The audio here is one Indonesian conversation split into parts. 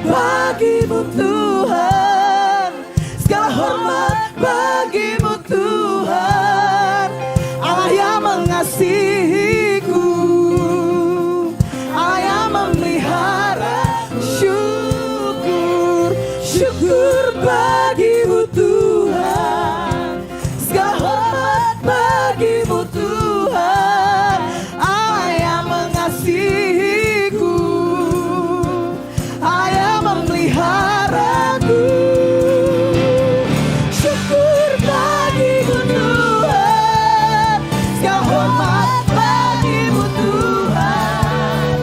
bagimu Tuhan, segala hormat bagimu Tuhan. Allah yang mengasihiku, Allah yang memelihara. Syukur, syukur bagimu Tuhan, segala hormat bagimu Tuhan. Allah yang mengasihiku, Allah yang memeliharaku. Syukur bagimu Tuhan, segala hormat bagimu Tuhan.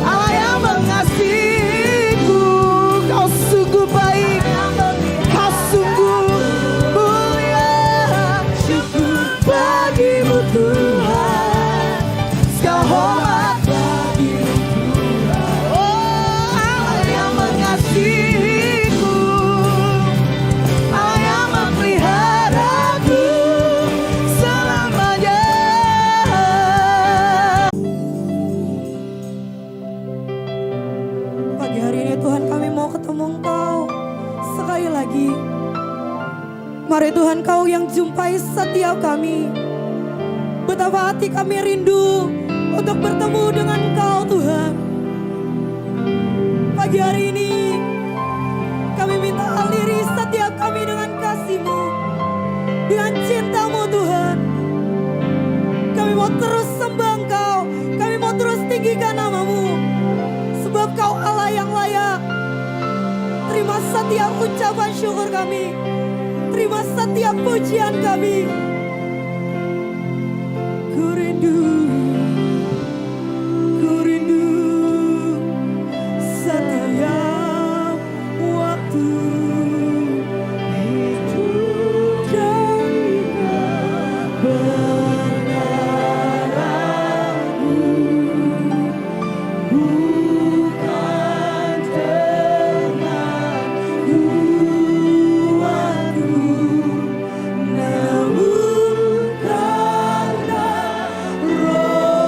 Allah yang mengasihiku, kau sungguh baik, kau sungguh mulia. Syukur bagimu Tuhan, segala hormat bagimu Tuhan. Oh, Allah yang mengasihiku, Allah yang memeliharaku selamanya. Pagi hari ini Tuhan, kami mau ketemu Engkau sekali lagi. Mari Tuhan, Kau yang jumpai setiap kami. Betapa hati kami rindu untuk bertemu dengan Engkau Tuhan. Pagi hari ini kami minta aliri setiap kami dengan kasih-Mu, dengan cinta-Mu Tuhan. Kami mau terus sembah Engkau, kami mau terus tinggikan nama-Mu, sebab Kau Allah yang layak. Terima setiap ucapan syukur kami, terima setiap pujian kami. Ku rindu setiap waktu hidup dari kebenaran-Mu, bukan dengan kuatku, namun karena Roh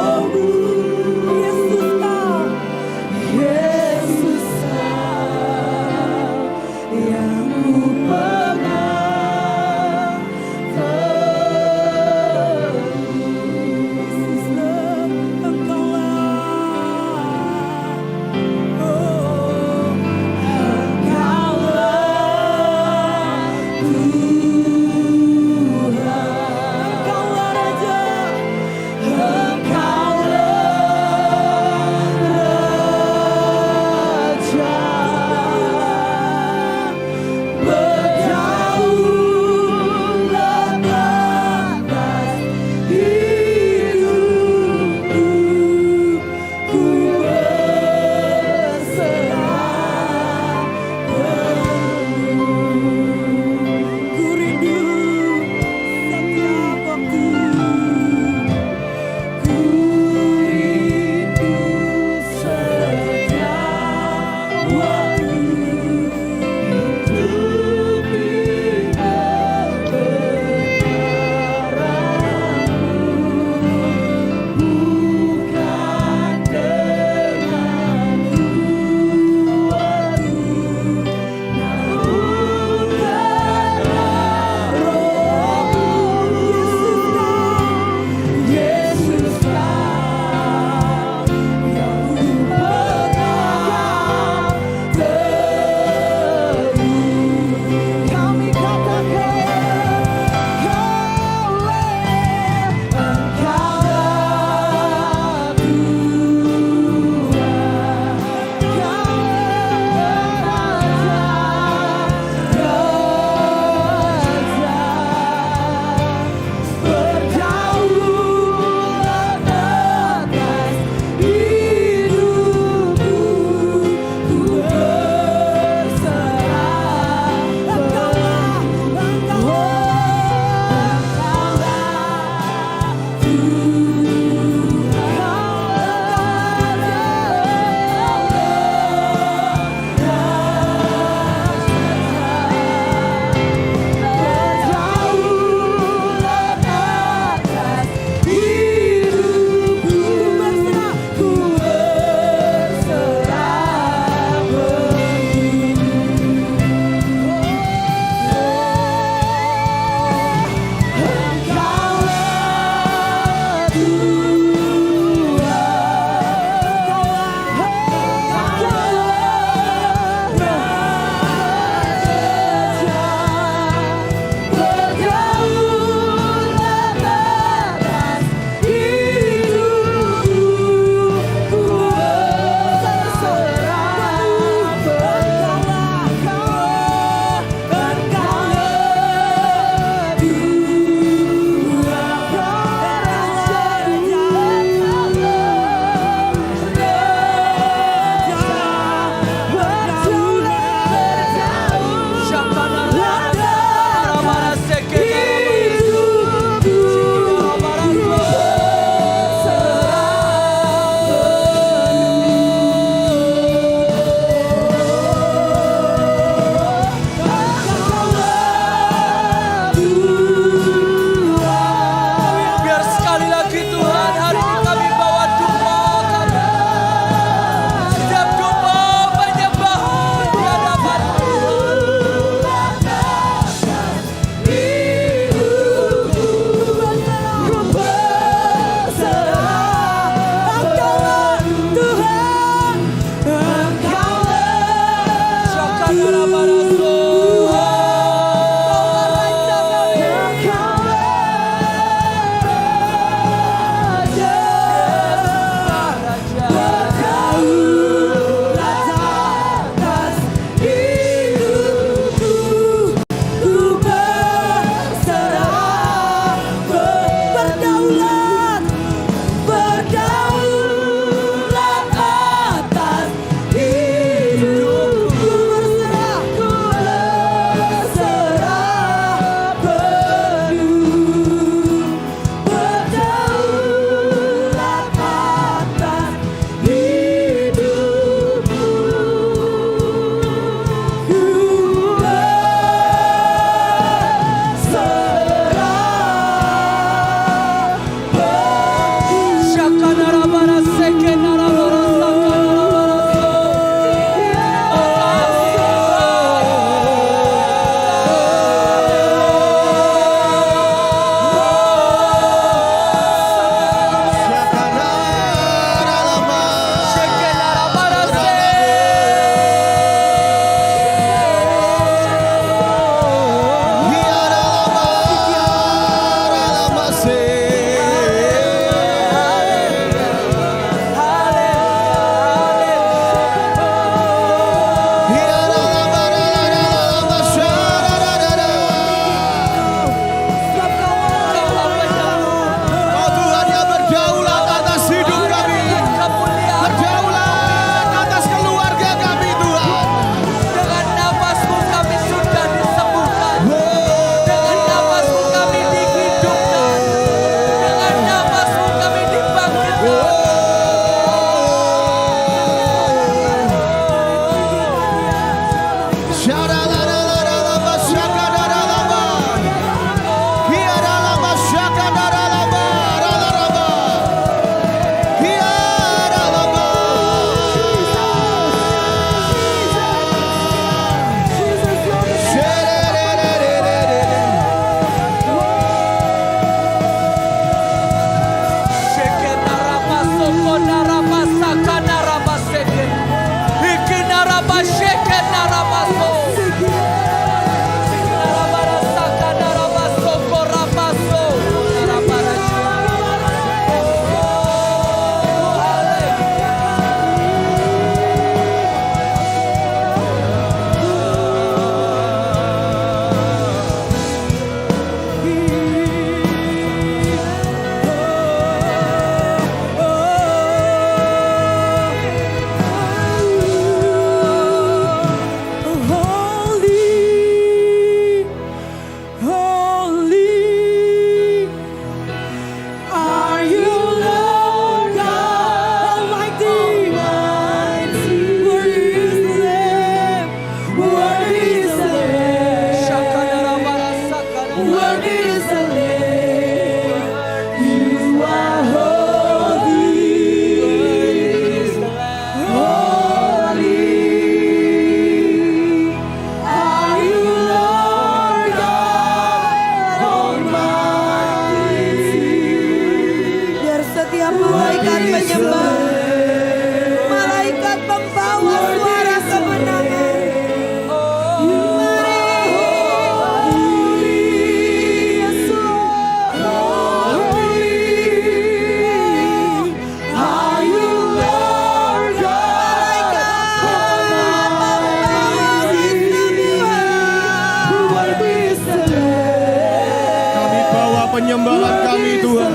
penyembahan kami Tuhan.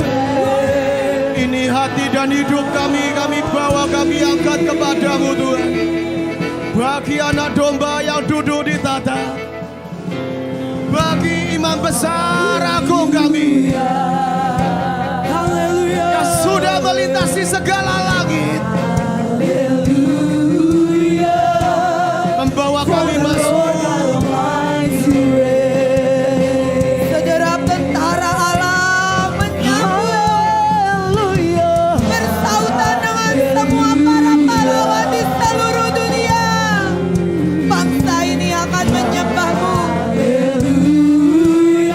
Ini hati dan hidup kami bawa, kami angkat kepadamu Tuhan. Bagi anak domba yang duduk di tata, bagi imam besar agung kami yang sudah melintasi segala langit, membawa kami masuk. Segenap tentara Allah menyambut, bersautan dengan semua para pahlawan di seluruh dunia. Bangsa ini akan menyembahmu.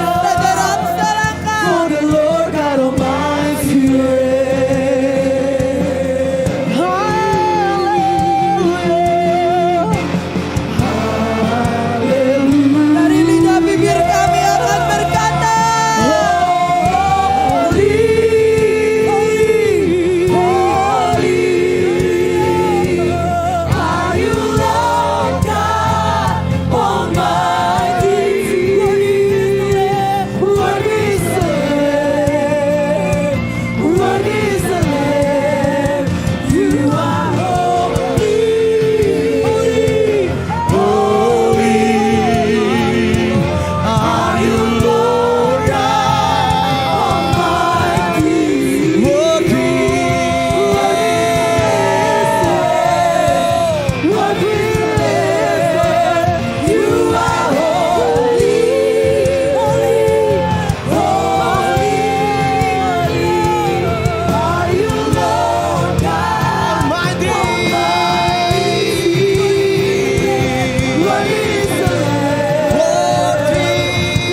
Segenap selangkah. Dari lidah bibir kami akan berkata, Are you Lord God Almighty? Worthy is the Lamb. Worthy is the Lamb. You are holy, holy. Are you Lord God Almighty? Worthy is the Lamb. You are holy, holy. Are you Lord God Almighty. Worthy is the Lamb.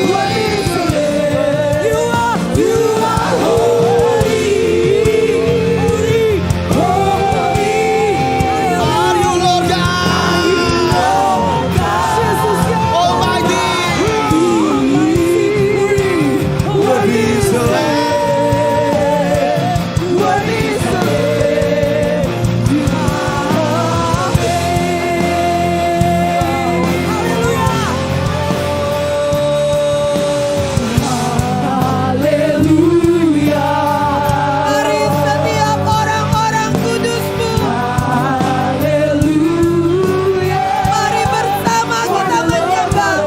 Worthy is the Lamb. You are holy, holy. Are you Lord God Almighty? Worthy is the Lamb. Worthy is the Lamb. Haleluya. Mari setiap orang-orang kudus-Mu. Haleluya. Mari bersama kita menyembah.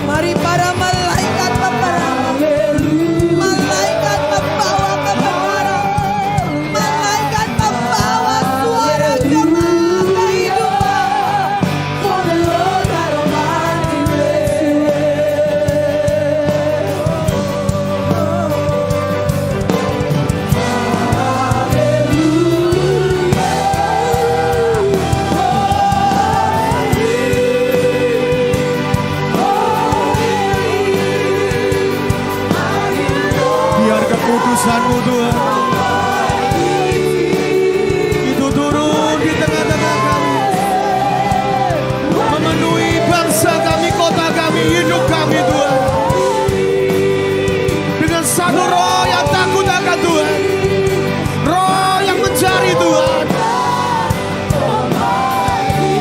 Mari para malaikat peperangan, malaikat membawa kebenaran, malaikat membawa suara jemaat kehidupan. For the Lord God Almighty Biar kekudusan-Mu Tuhan itu turun di tengah-tengah kami, memenuhi bangsa kami, kota kami, hidup kami Tuhan, dengan satu roh yang takut akan Tuhan, roh yang mencari Tuhan,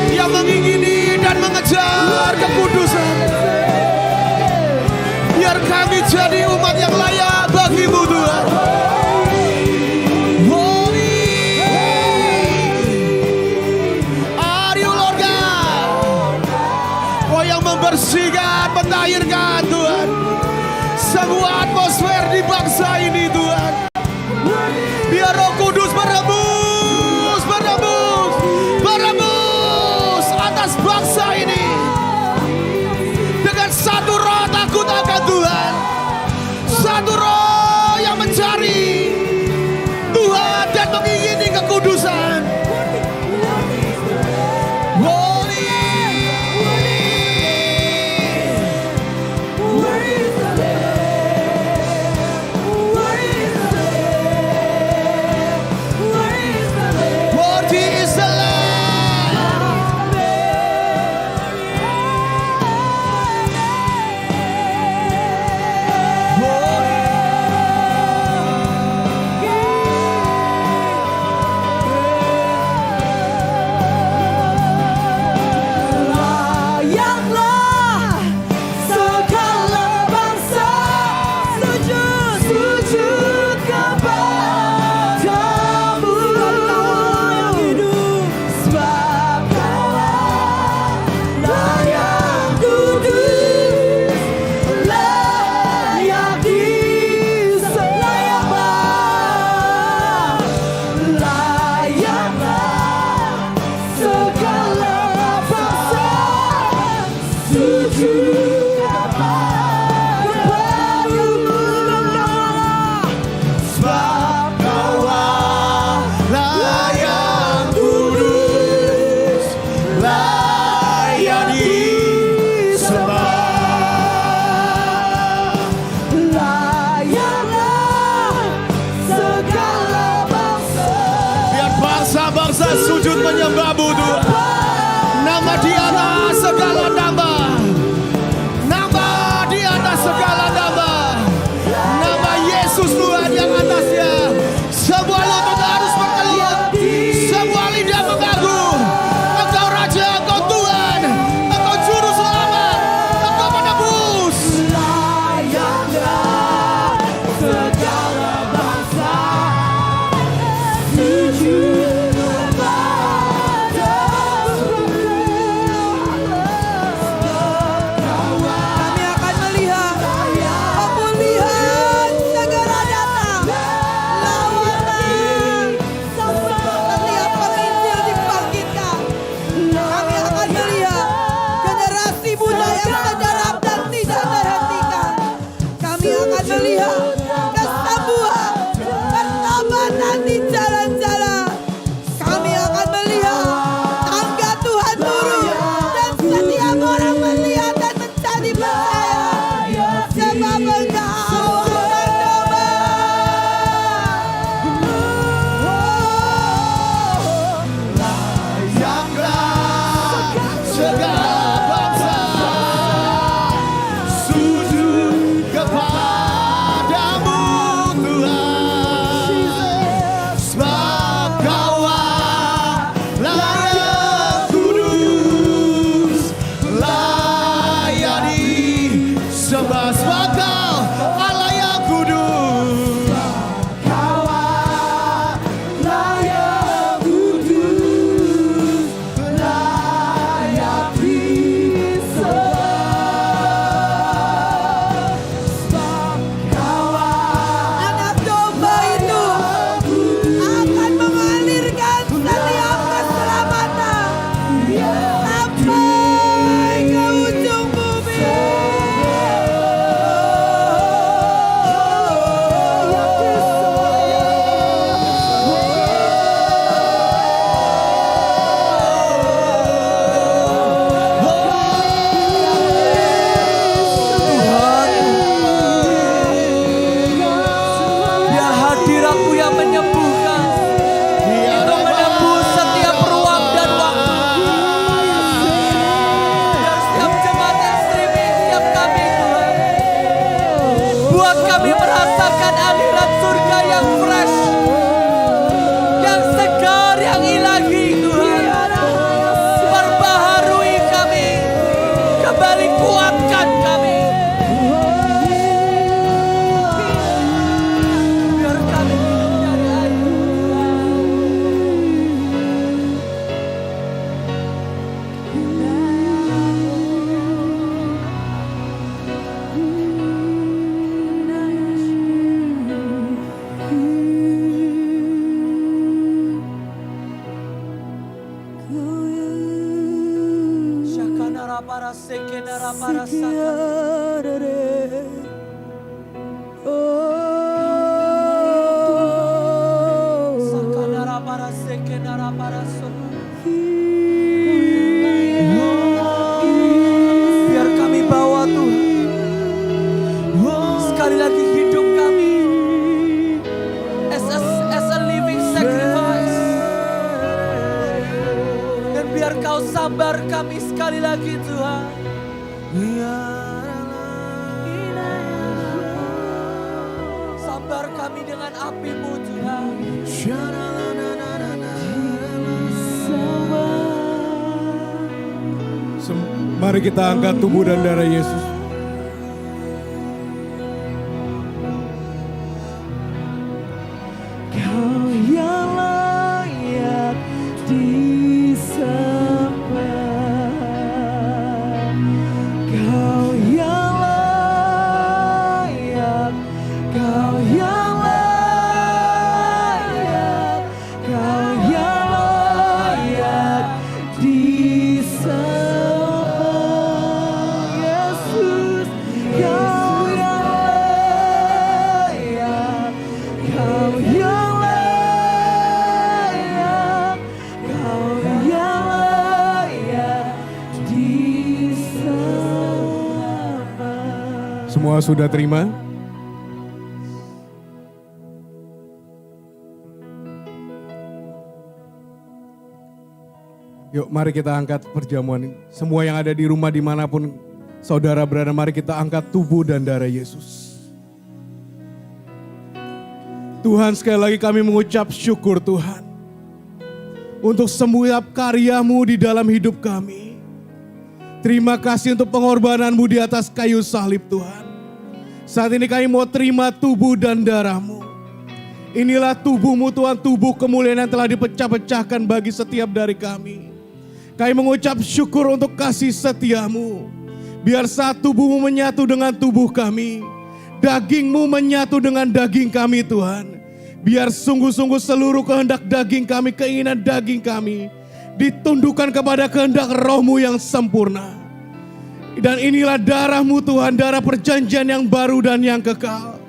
yang mengingini dan mengejar kekudusan. Biar kami jadi umat yang layak bagi-Mu Tuhan. Holy are you Lord God. Kau yang membersihkan, mentahirkan Tuhan semua atmosfer di bangsa ini Tuhan. Biar Roh Kudus berembus, berembus, berembus atas bangsa ini dengan satu roh takut akan Tuhan, satu roh yang mencari Tuhan dan mengingini kekudusan. Holy, worthy is the Lamb. Holy, sujud menyembah-Mu Tuhan. Nama di atas segala nama. Nama di atas segala nama. Nama Yesus Tuhan yang atasnya semua lutut harus berkeluar, semua lidah mengaku Engkau Raja, Engkau Tuhan, Engkau Juru Selamat, Engkau menebus. Layaklah segala bangsa sujud kepadamu. Kami akan melihat pemulihan segera datang. Lawanlah setiap penginjil dibangkitkan. Kami akan melihat generasi muda yang sejarah dan tidak terhentikan. Kami akan melihat kesembuhan, pertobatan di jalan-jalan. Kami akan melihat tangga Tuhan turun dan setiap orang melihat dan menjadi percaya. Sebab Engkau akan Layaklah segala bangsa sujud kepadamu Tuhan. Sebab Kau layak kudus, layak disembah. Sebab Kau Allah yang kudus. Kau layak kudus, layak disembah. Sebab Kau anak domba itu akan mengalirkan setiap keselamatan sampai ke ujung bumi. Biar hadirat-Mu yang menyembuhkan, itu menembus setiap ruang dan waktu. Biar setiap jemaat yang streaming, setiap kami Tuhan, buat kami merasakan aliran surga yang fresh, yang segar, yang ilahi Tuhan. Perbaharui kami, kembali kuatkan kami. Biar kami hidup dari air Syakanara para sekenara para saka. Sakanara para sekenara para saka. Biar kami bawa Tuhan sekali lagi hidup kami as a living sacrifice. Dan biar Kau sabar kami sekali lagi Tuhan. Sabar kami dengan api-Mu Tuhan. Mari kita angkat tubuh dan darah Yesus. Kau yang layak disembah. Kau yang layak. Kau yang layak. Kau yang layak disembah. Yesus, Kau yang layak. Kau yang layak. Kau yang layak disembah. Semua sudah terima? Yuk mari kita angkat perjamuan ini. Semua yang ada di rumah dimanapun saudara berada, mari kita angkat tubuh dan darah Yesus. Tuhan, sekali lagi kami mengucap syukur Tuhan. Untuk setiap karya-Mu di dalam hidup kami. Terima kasih untuk pengorbanan-Mu di atas kayu salib Tuhan. Saat ini kami mau terima tubuh dan darah-Mu. Inilah tubuh-Mu Tuhan, tubuh kemuliaan yang telah dipecah-pecahkan bagi setiap dari kami. Kami mengucap syukur untuk kasih setia-Mu. Biar saat tubuh-Mu menyatu dengan tubuh kami. Daging-Mu menyatu dengan daging kami Tuhan. Biar sungguh-sungguh seluruh kehendak daging kami, keinginan daging kami ditundukkan kepada kehendak Roh-Mu yang sempurna. Dan inilah darah-Mu Tuhan, darah perjanjian yang baru dan yang kekal.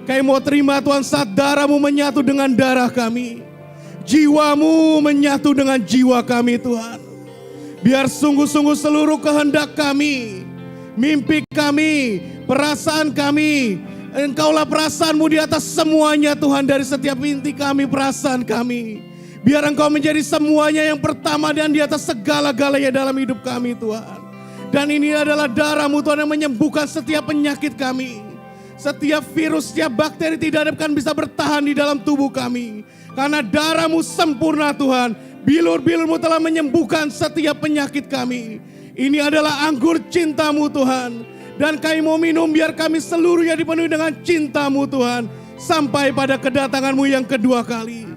Kami mau terima Tuhan saat darah-Mu menyatu dengan darah kami. Jiwa-Mu menyatu dengan jiwa kami Tuhan. Biar sungguh-sungguh seluruh kehendak kami, mimpi kami, perasaan kami, Engkaulah perasaan-Mu di atas semuanya Tuhan, dari setiap inti kami, perasaan kami. Biar Engkau menjadi semuanya yang pertama dan di atas segala-galanya dalam hidup kami Tuhan. Dan ini adalah darah-Mu Tuhan yang menyembuhkan setiap penyakit kami. Setiap virus, setiap bakteri tidak akan bisa bertahan di dalam tubuh kami. Karena darah-Mu sempurna Tuhan. Bilur-bilur-Mu telah menyembuhkan setiap penyakit kami. Ini adalah anggur cinta-Mu Tuhan. Dan kami mau minum biar kami seluruhnya dipenuhi dengan cinta-Mu Tuhan. Sampai pada kedatangan-Mu yang kedua kali.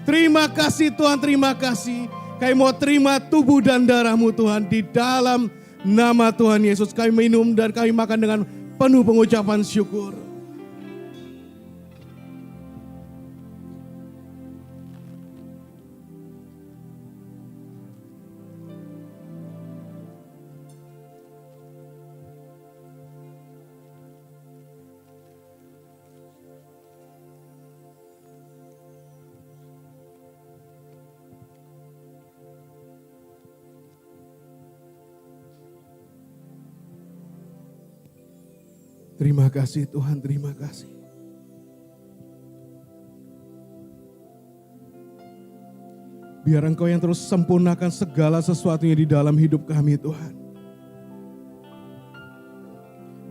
Terima kasih Tuhan, terima kasih. Kami mau terima tubuh dan darah-Mu Tuhan. Di dalam nama Tuhan Yesus kami minum dan kami makan dengan penuh pengucapan syukur. Terima kasih Tuhan, terima kasih. Biar Engkau yang terus sempurnakan segala sesuatunya di dalam hidup kami Tuhan.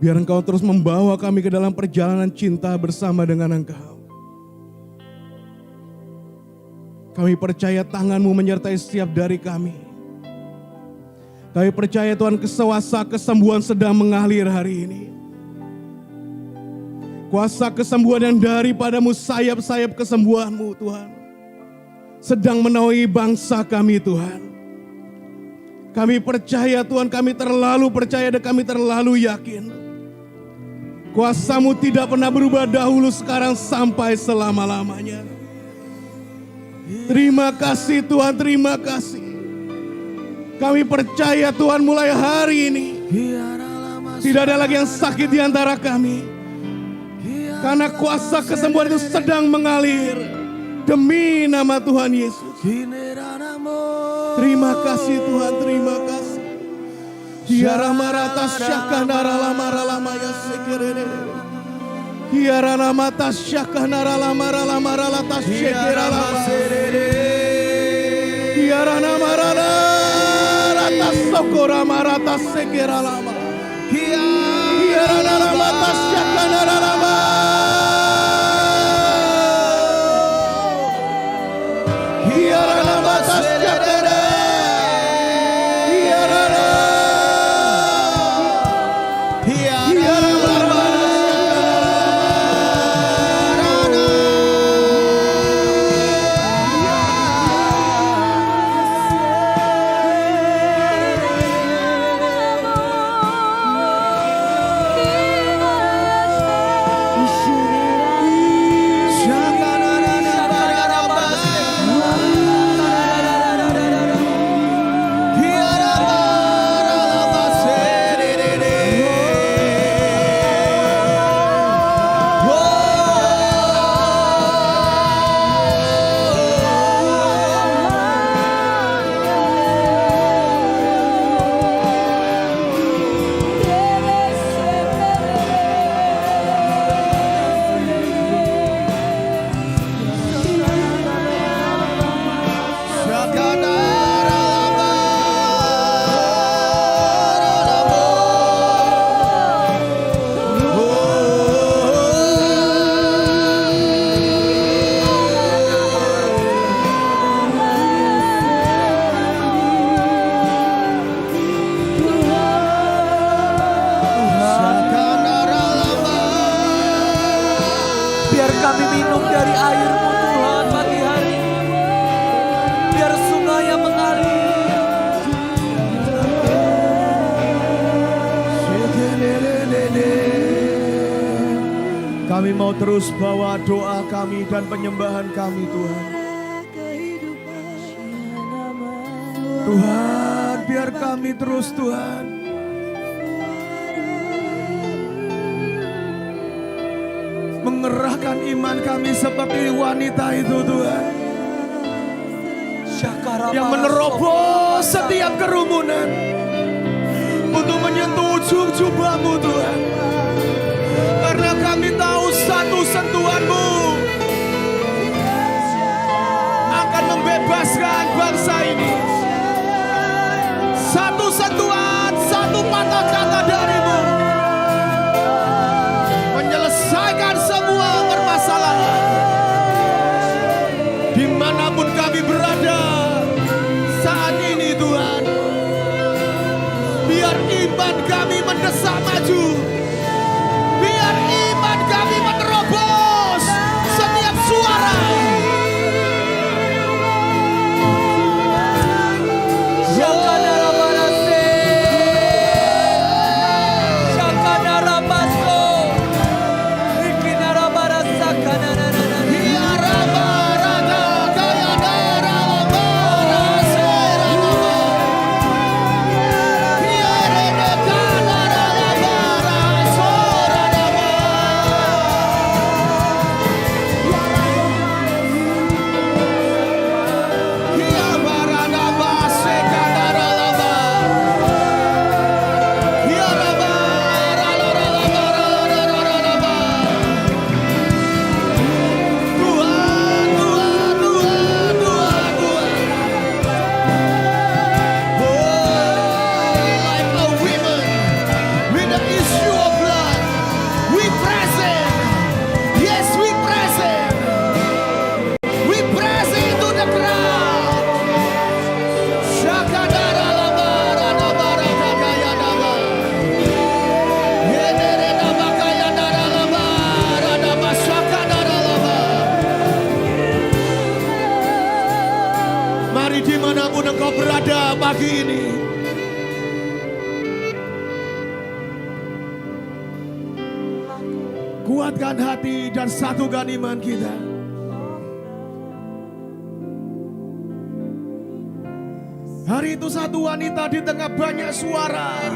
Biar Engkau terus membawa kami ke dalam perjalanan cinta bersama dengan Engkau. Kami percaya tangan-Mu menyertai setiap dari kami. Kami percaya Tuhan kuasa kesembuhan sedang mengalir hari ini. Kuasa kesembuhan yang daripada-Mu, sayap-sayap kesembuhan-Mu Tuhan. Sedang menaungi bangsa kami Tuhan. Kami percaya Tuhan, kami terlalu percaya dan kami terlalu yakin. Kuasa-Mu tidak pernah berubah dahulu, sekarang sampai selama-lamanya. Terima kasih Tuhan, terima kasih. Kami percaya Tuhan mulai hari ini. Tidak ada lagi yang sakit di antara kami. Karena kuasa kesembuhan itu sedang mengalir demi nama Tuhan Yesus. Terima kasih Tuhan, terima kasih. Kiara marata syakanara lamara lama ya sekerere. Kiara namata syakanara lamara lamara lata sekera lama. Kiara namara rata sokora marata sekera lama. Kiara namata syakanara lama. biar sungai yang mengalir. Kami mau terus bawa doa kami dan penyembahan kami Tuhan. Tuhan, biar kami terus Tuhan mengerahkan iman kami seperti wanita itu Tuhan, yang menerobos setiap kerumunan untuk menyentuh ujung jubahmu Tuhan. Karena kami tahu satu sentuhan-Mu akan membebaskan bangsa ini. Satu sentuhan, satu patah kata dari-Mu menyelesaikan semua permasalahan. Dimanapun kami berada saat ini Tuhan, biar iman kami mendesak maju. Biar iman kami menerobos setiap suara. Dimanapun engkau berada pagi ini, kuatkan hati dan satukan iman kita. Hari itu satu wanita di tengah banyak suara,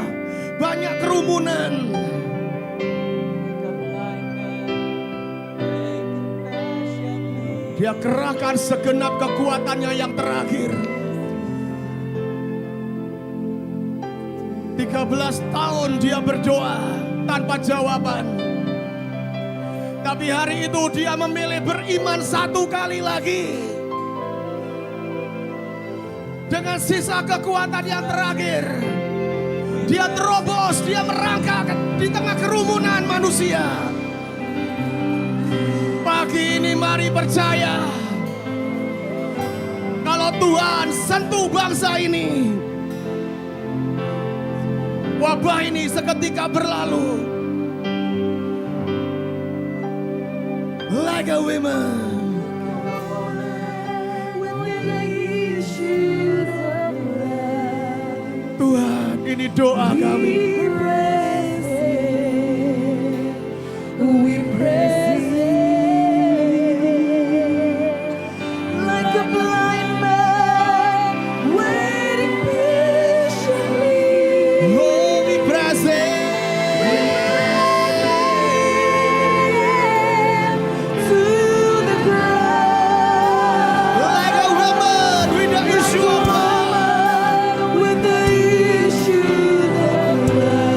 banyak kerumunan, dia kerahkan segenap kekuatannya yang terakhir. 13 tahun dia berdoa tanpa jawaban. Tapi hari itu dia memilih beriman satu kali lagi. Dengan sisa kekuatan yang terakhir, dia terobos, dia merangkak di tengah kerumunan manusia. Pagi ini mari percaya, kalau Tuhan sentuh bangsa ini, wabah ini seketika berlalu. Like a woman. Tuhan, ini doa kami. With the issue of blood.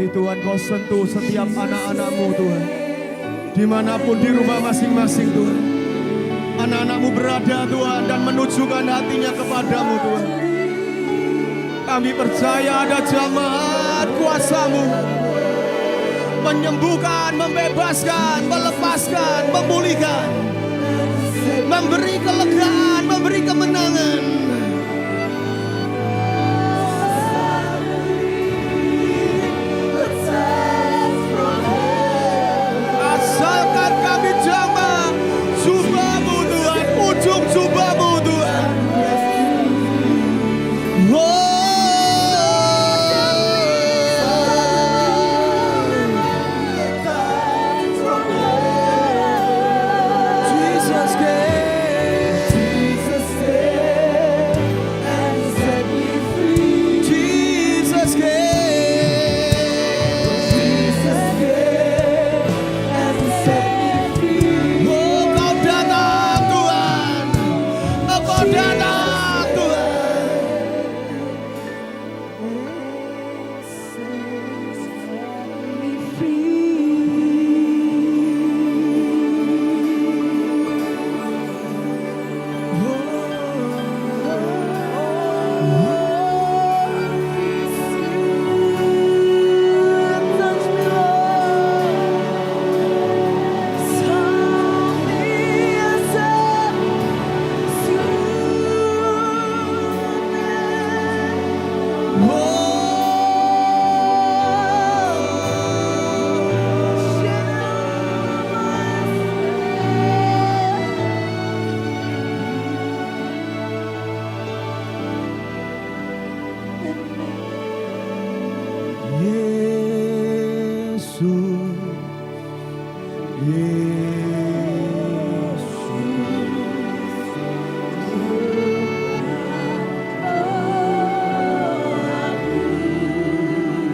kasih Tuhan, Kau sentuh setiap anak-anak-Mu Tuhan. Dimanapun di rumah masing-masing Tuhan. Anak-anak-Mu berada Tuhan dan menunjukkan hatinya kepadamu Tuhan. Kami percaya ada jamaat kuasa-Mu. Menyembuhkan, membebaskan, melepaskan, memulihkan. Memberi kelegaan, memberi kemenangan. Asalkan kami jamah jubah-Mu Tuhan, ujung jubah-Mu Tuhan.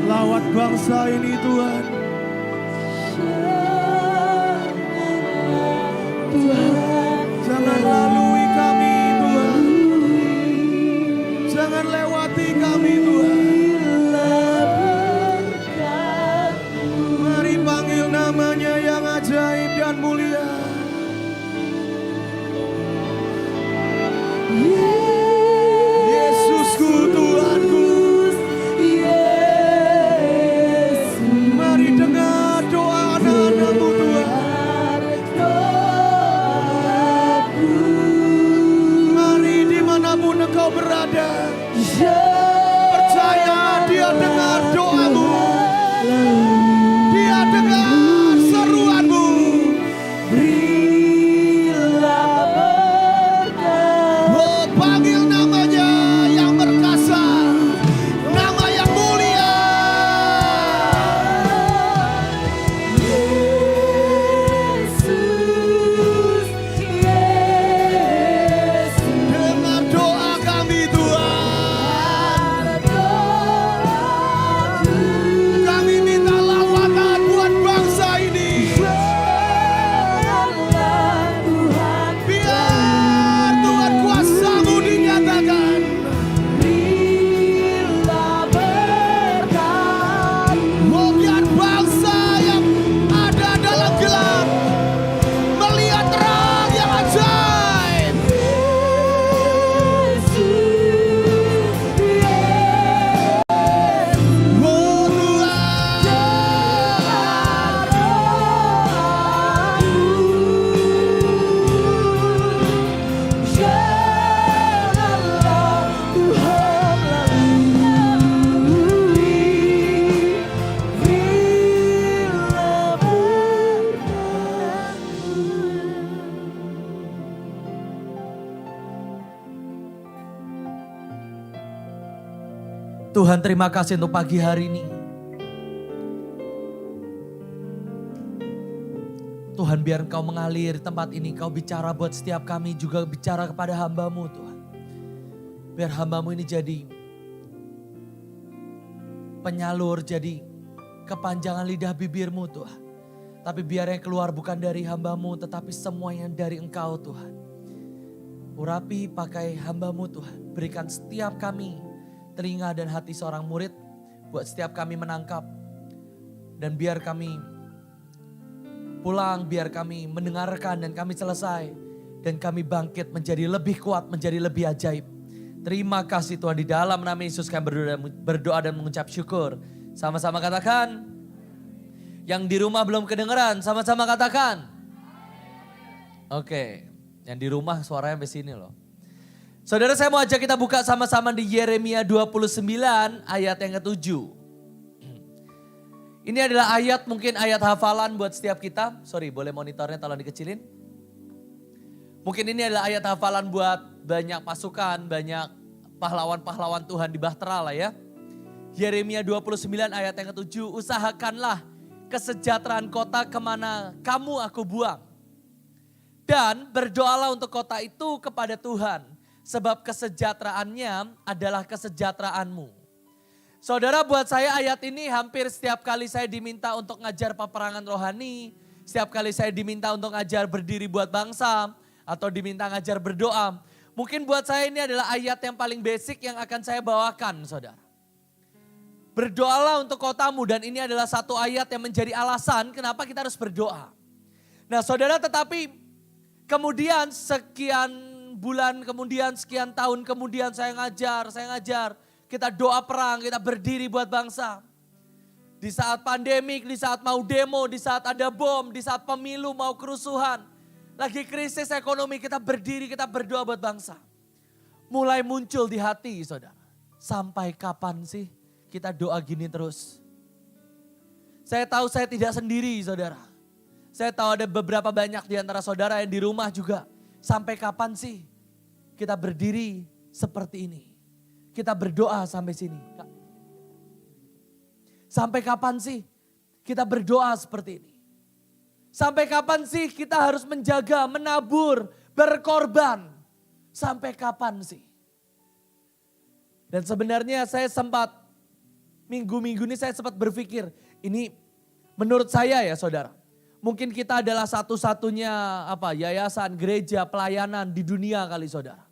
Lawat bangsa ini Tuhan. Jangan lalui kami Tuhan. Jangan lewati kami Tuhan. Mari panggil namanya yang ajaib dan mulia. Yesusku Tuhanku. Mari dengar doa anak-anak-Mu Tuhan. Mari dimanapun Engkau berada, percaya Dia dengar doamu. Dia dengar seruanmu. Oh, panggil namanya yang perkasa, nama yang mulia. Dengar doa kami Tuhan. Kami minta lawatan buat bangsa ini. Biar Tuhan kuasa-Mu dinyatakan. Oh, biar bangsa yang ada dalam gelap melihat terang yang ajaib. Oh Tuhan, terima kasih untuk pagi hari ini. Tuhan, biar Engkau mengalir tempat ini, Engkau bicara buat setiap kami, juga bicara kepada hamba-Mu Tuhan. Biar hamba-Mu ini jadi penyalur, jadi kepanjangan lidah bibir-Mu Tuhan. Tapi biar yang keluar bukan dari hamba-Mu, tetapi semua yang dari Engkau Tuhan. Urapi pakai hamba-Mu Tuhan, berikan setiap kami telinga dan hati seorang murid, buat setiap kami menangkap Dan biar kami pulang, biar kami mendengarkan dan kami selesai. Dan kami bangkit menjadi lebih kuat, menjadi lebih ajaib. Terima kasih Tuhan, di dalam nama Yesus kami berdoa dan mengucap syukur. Sama-sama katakan. Yang di rumah belum kedengeran, sama-sama katakan. Oke, yang di rumah suaranya sampai sini loh. Saudara, saya mau ajak kita buka sama-sama di Yeremia 29 ayat yang ke-7. Ini adalah ayat, mungkin ayat hafalan buat setiap kita. Sorry, boleh monitornya tolong dikecilin. Mungkin ini adalah ayat hafalan buat banyak pasukan, banyak pahlawan-pahlawan Tuhan di Bahtera lah ya. Yeremia 29 ayat yang ke-7, usahakanlah kesejahteraan kota kemana kamu aku buang. Dan berdoalah untuk kota itu kepada Tuhan, sebab kesejahteraannya adalah kesejahteraanmu. Saudara, buat saya ayat ini hampir setiap kali saya diminta untuk ngajar peperangan rohani, setiap kali saya diminta untuk ngajar berdiri buat bangsa, atau diminta ngajar berdoa. Mungkin buat saya ini adalah ayat yang paling basic yang akan saya bawakan, saudara. Berdoalah untuk kotamu, dan ini adalah satu ayat yang menjadi alasan kenapa kita harus berdoa. Nah saudara, tetapi kemudian sekian bulan kemudian, sekian tahun kemudian saya ngajar. Kita doa perang, kita berdiri buat bangsa. Di saat pandemik, di saat mau demo, di saat ada bom, di saat pemilu mau kerusuhan. Lagi krisis ekonomi, kita berdiri, kita berdoa buat bangsa. Mulai muncul di hati saudara. Sampai kapan sih kita doa gini terus? Saya tahu saya tidak sendiri saudara. Saya tahu ada beberapa banyak di antara saudara yang di rumah juga. Sampai kapan sih kita berdiri seperti ini? Kita berdoa sampai sini. Sampai kapan sih kita berdoa seperti ini? Sampai kapan sih kita harus menjaga, menabur, berkorban? Sampai kapan sih? Dan sebenarnya saya sempat, minggu-minggu ini saya sempat berpikir, ini menurut saya ya saudara. Mungkin kita adalah satu-satunya yayasan, gereja, pelayanan di dunia kali saudara.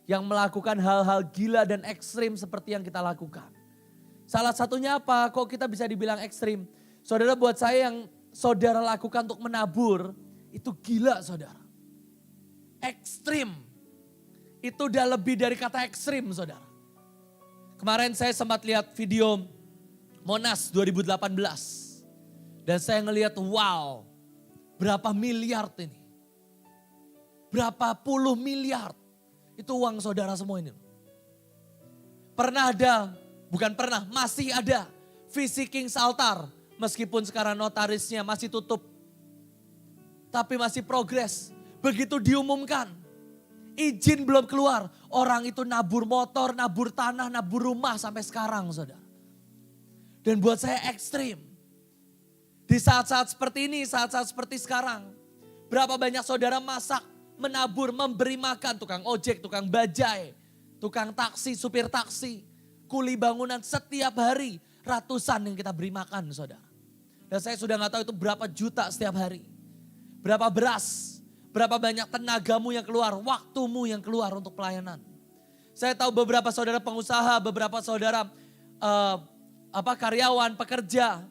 Yang melakukan hal-hal gila dan ekstrim seperti yang kita lakukan. Salah satunya apa? Kok kita bisa dibilang ekstrim? Saudara, buat saya yang saudara lakukan untuk menabur, itu gila saudara. Ekstrim. Itu udah lebih dari kata ekstrim saudara. Kemarin saya sempat lihat video Monas 2018. Dan saya ngelihat wow, berapa miliar ini. Berapa puluh miliar. Itu uang saudara semua ini. Pernah ada, bukan pernah, masih ada Visi Kings Altar. Meskipun sekarang notarisnya masih tutup. Tapi masih progres. Begitu diumumkan, izin belum keluar. Orang itu nabur motor, nabur tanah, nabur rumah sampai sekarang saudara. Dan buat saya ekstrim. Di saat-saat seperti ini, saat-saat seperti sekarang. Berapa banyak saudara masak, menabur, memberi makan tukang ojek, tukang bajai, tukang taksi, supir taksi, kuli bangunan setiap hari. Ratusan yang kita beri makan saudara. Dan saya sudah gak tahu itu berapa juta setiap hari. Berapa beras, berapa banyak tenagamu yang keluar, waktumu yang keluar untuk pelayanan. Saya tahu beberapa saudara pengusaha, beberapa saudara karyawan, pekerja.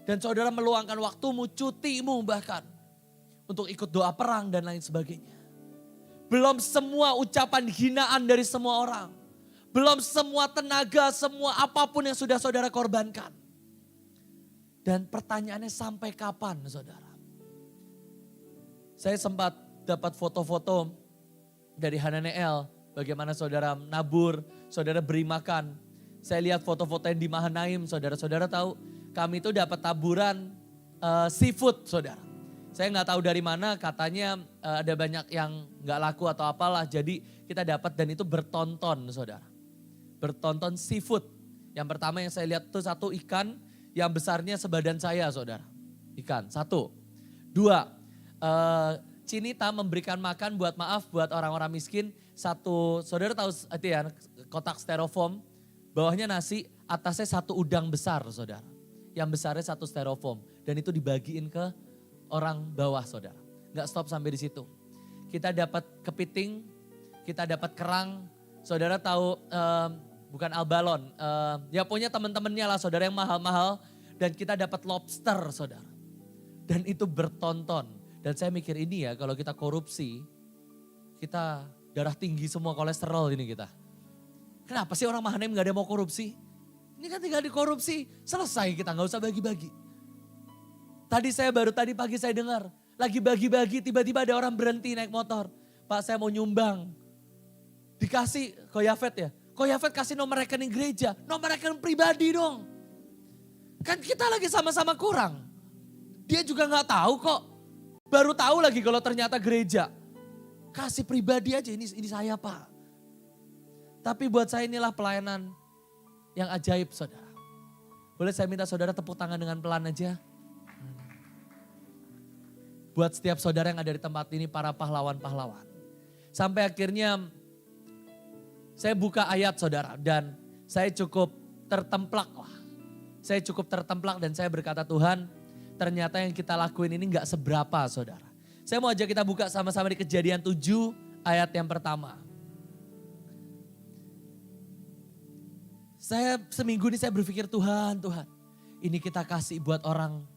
Dan saudara meluangkan waktumu, cutimu bahkan. Untuk ikut doa perang dan lain sebagainya. Belum semua ucapan hinaan dari semua orang. Belum semua tenaga, semua apapun yang sudah saudara korbankan. Dan pertanyaannya sampai kapan saudara? Saya sempat dapat foto-foto dari Hananeel. Bagaimana saudara nabur, saudara beri makan. Saya lihat foto-foto yang di Mahanaim, saudara-saudara tahu. Kami itu dapat taburan seafood saudara. Saya nggak tahu dari mana, katanya ada banyak yang nggak laku atau apalah. Jadi kita dapat dan itu bertonton saudara. Bertonton seafood. Yang pertama yang saya lihat itu satu ikan yang besarnya sebadan saya saudara. Ikan, satu. Dua, Cinita memberikan makan buat orang-orang miskin. Satu, saudara tahu ya, kotak styrofoam. Bawahnya nasi, atasnya satu udang besar saudara. Yang besarnya satu styrofoam. Dan itu dibagiin ke orang bawah saudara. Gak stop sampai di situ. Kita dapat kepiting, kita dapat kerang. Saudara tahu bukan albalon. Ya punya teman-temannya lah saudara yang mahal-mahal. Dan kita dapat lobster saudara. Dan itu bertonton. Dan saya mikir ini ya kalau kita korupsi, kita darah tinggi semua kolesterol ini kita. Kenapa sih orang Mahanaim gak ada yang mau korupsi? Ini kan tinggal dikorupsi, selesai kita gak usah bagi-bagi. Tadi pagi saya dengar, lagi bagi-bagi tiba-tiba ada orang berhenti naik motor. Pak saya mau nyumbang. Dikasih Koyafet ya. Koyafet kasih nomor rekening gereja, nomor rekening pribadi dong. Kan kita lagi sama-sama kurang. Dia juga gak tahu kok. Baru tahu lagi kalau ternyata gereja. Kasih pribadi aja, ini saya Pak. Tapi buat saya inilah pelayanan yang ajaib saudara. Boleh saya minta saudara tepuk tangan dengan pelan aja. Buat setiap saudara yang ada di tempat ini, para pahlawan-pahlawan. Sampai akhirnya saya buka ayat saudara dan saya cukup tertemplak lah. Saya cukup tertemplak dan saya berkata Tuhan ternyata yang kita lakuin ini gak seberapa saudara. Saya mau ajak kita buka sama-sama di Kejadian 7 ayat yang pertama. Saya seminggu ini saya berpikir Tuhan ini kita kasih buat orang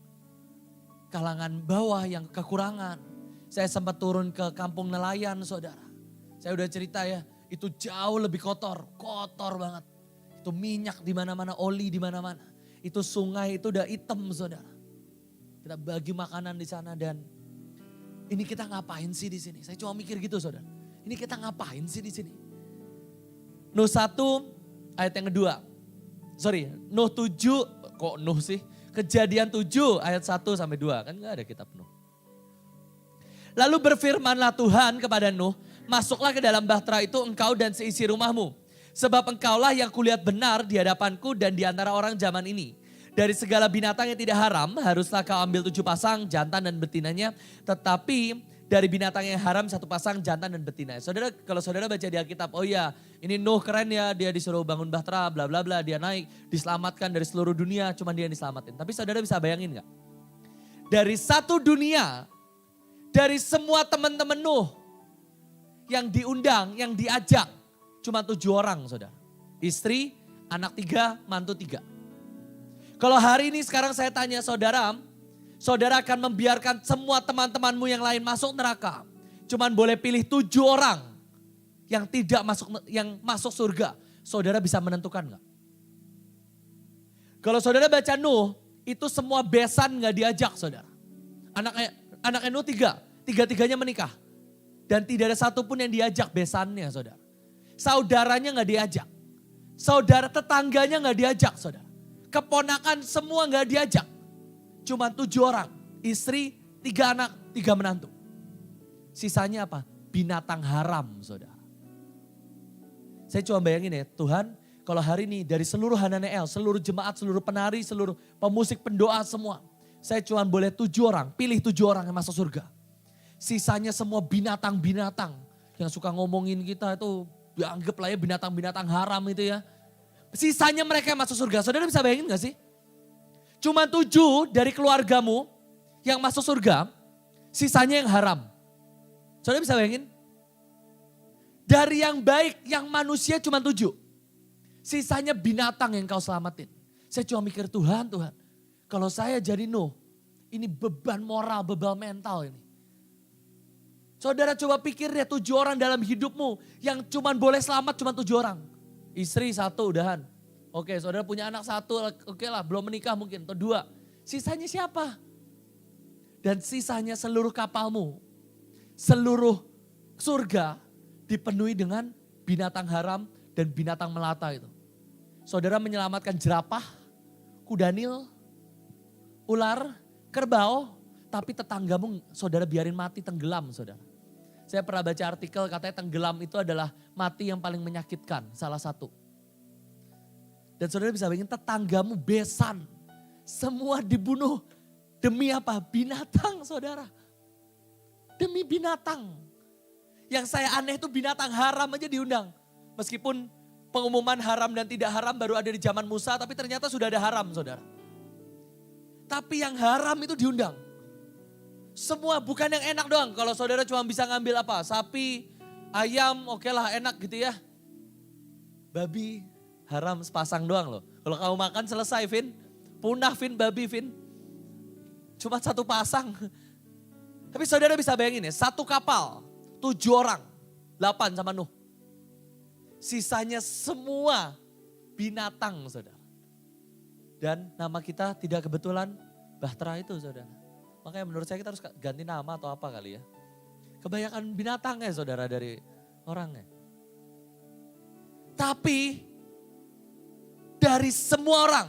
kalangan bawah yang kekurangan. Saya sempat turun ke kampung nelayan saudara. Saya udah cerita ya, itu jauh lebih kotor banget. Itu minyak di mana-mana, oli di mana-mana. Itu sungai itu udah hitam saudara. Kita bagi makanan di sana dan ini kita ngapain sih di sini? Saya cuma mikir gitu saudara. Ini kita ngapain sih di sini? Nuh 1 ayat yang kedua. Nuh 7, kok Nuh sih? Kejadian 7 ayat 1 sampai 2, kan gak ada kitab Nuh. Lalu berfirmanlah Tuhan kepada Nuh, masuklah ke dalam bahtera itu engkau dan seisi rumahmu. Sebab engkaulah yang kulihat benar di hadapanku dan di antara orang zaman ini. Dari segala binatang yang tidak haram, haruslah kau ambil 7 pasang jantan dan betinanya. Tetapi dari binatang yang haram 1 pasang jantan dan betina. Saudara, kalau saudara baca di Alkitab, oh iya ini Nuh keren ya, dia disuruh bangun bahtera, bla bla bla, dia naik, diselamatkan dari seluruh dunia, cuman dia yang diselamatin. Tapi saudara bisa bayangin gak? Dari satu dunia, dari semua teman-teman Nuh, yang diundang, yang diajak, cuma 7 orang saudara. Istri, anak 3, mantu 3. Kalau hari ini sekarang saya tanya saudara, saudara akan membiarkan semua teman-temanmu yang lain masuk neraka. Cuman boleh pilih 7 orang yang tidak masuk surga. Saudara bisa menentukan gak? Kalau saudara baca Nuh, itu semua besan gak diajak saudara. Anaknya Nuh 3, 3-3-nya menikah. Dan tidak ada satupun yang diajak besannya saudara. Saudaranya gak diajak. Saudara tetangganya gak diajak saudara. Keponakan semua gak diajak. Cuma 7 orang, istri, 3 anak, 3 menantu. Sisanya apa? Binatang haram saudara. Saya cuma bayangin ya, Tuhan kalau hari ini dari seluruh Hananeel, seluruh jemaat, seluruh penari, seluruh pemusik, pendoa semua. Saya cuma boleh 7 orang, pilih 7 orang yang masuk surga. Sisanya semua binatang-binatang yang suka ngomongin kita itu dianggap lah ya binatang-binatang haram itu ya. Sisanya mereka yang masuk surga. Saudara bisa bayangin gak sih? Cuma 7 dari keluargamu yang masuk surga, sisanya yang haram. Saudara bisa bayangin? Dari yang baik, yang manusia cuma 7. Sisanya binatang yang kau selamatin. Saya cuma mikir Tuhan, kalau saya jadi Nuh, ini beban moral, beban mental ini. Saudara coba pikir ya 7 orang dalam hidupmu yang cuma boleh selamat cuma 7 orang. Istri 1 udahan. Oke, saudara punya anak 1, oke lah belum menikah mungkin, atau 2. Sisanya siapa? Dan sisanya seluruh kapalmu, seluruh surga dipenuhi dengan binatang haram dan binatang melata itu. Saudara menyelamatkan jerapah, kuda Nil, ular, kerbau, tapi tetanggamu saudara biarin mati tenggelam saudara. Saya pernah baca artikel katanya tenggelam itu adalah mati yang paling menyakitkan, salah satu. Dan saudara bisa bayangin tetanggamu besan. Semua dibunuh demi apa? Binatang saudara. Demi binatang. Yang saya aneh itu binatang haram aja diundang. Meskipun pengumuman haram dan tidak haram baru ada di zaman Musa, tapi ternyata sudah ada haram saudara. Tapi yang haram itu diundang. Semua bukan yang enak doang. Kalau saudara cuma bisa ngambil apa? Sapi, ayam, oke lah enak gitu ya. Babi, haram sepasang doang loh. Kalau kamu makan selesai Vin, Punah Vin, babi Vin. Cuma satu pasang. Tapi saudara bisa bayangin ya, satu kapal, 7 orang, 8 sama Nuh. Sisanya semua binatang saudara. Dan nama kita tidak kebetulan Bahtera itu saudara. Makanya menurut saya kita harus ganti nama atau apa kali ya. Kebanyakan binatang ya saudara dari orangnya. Tapi dari semua orang,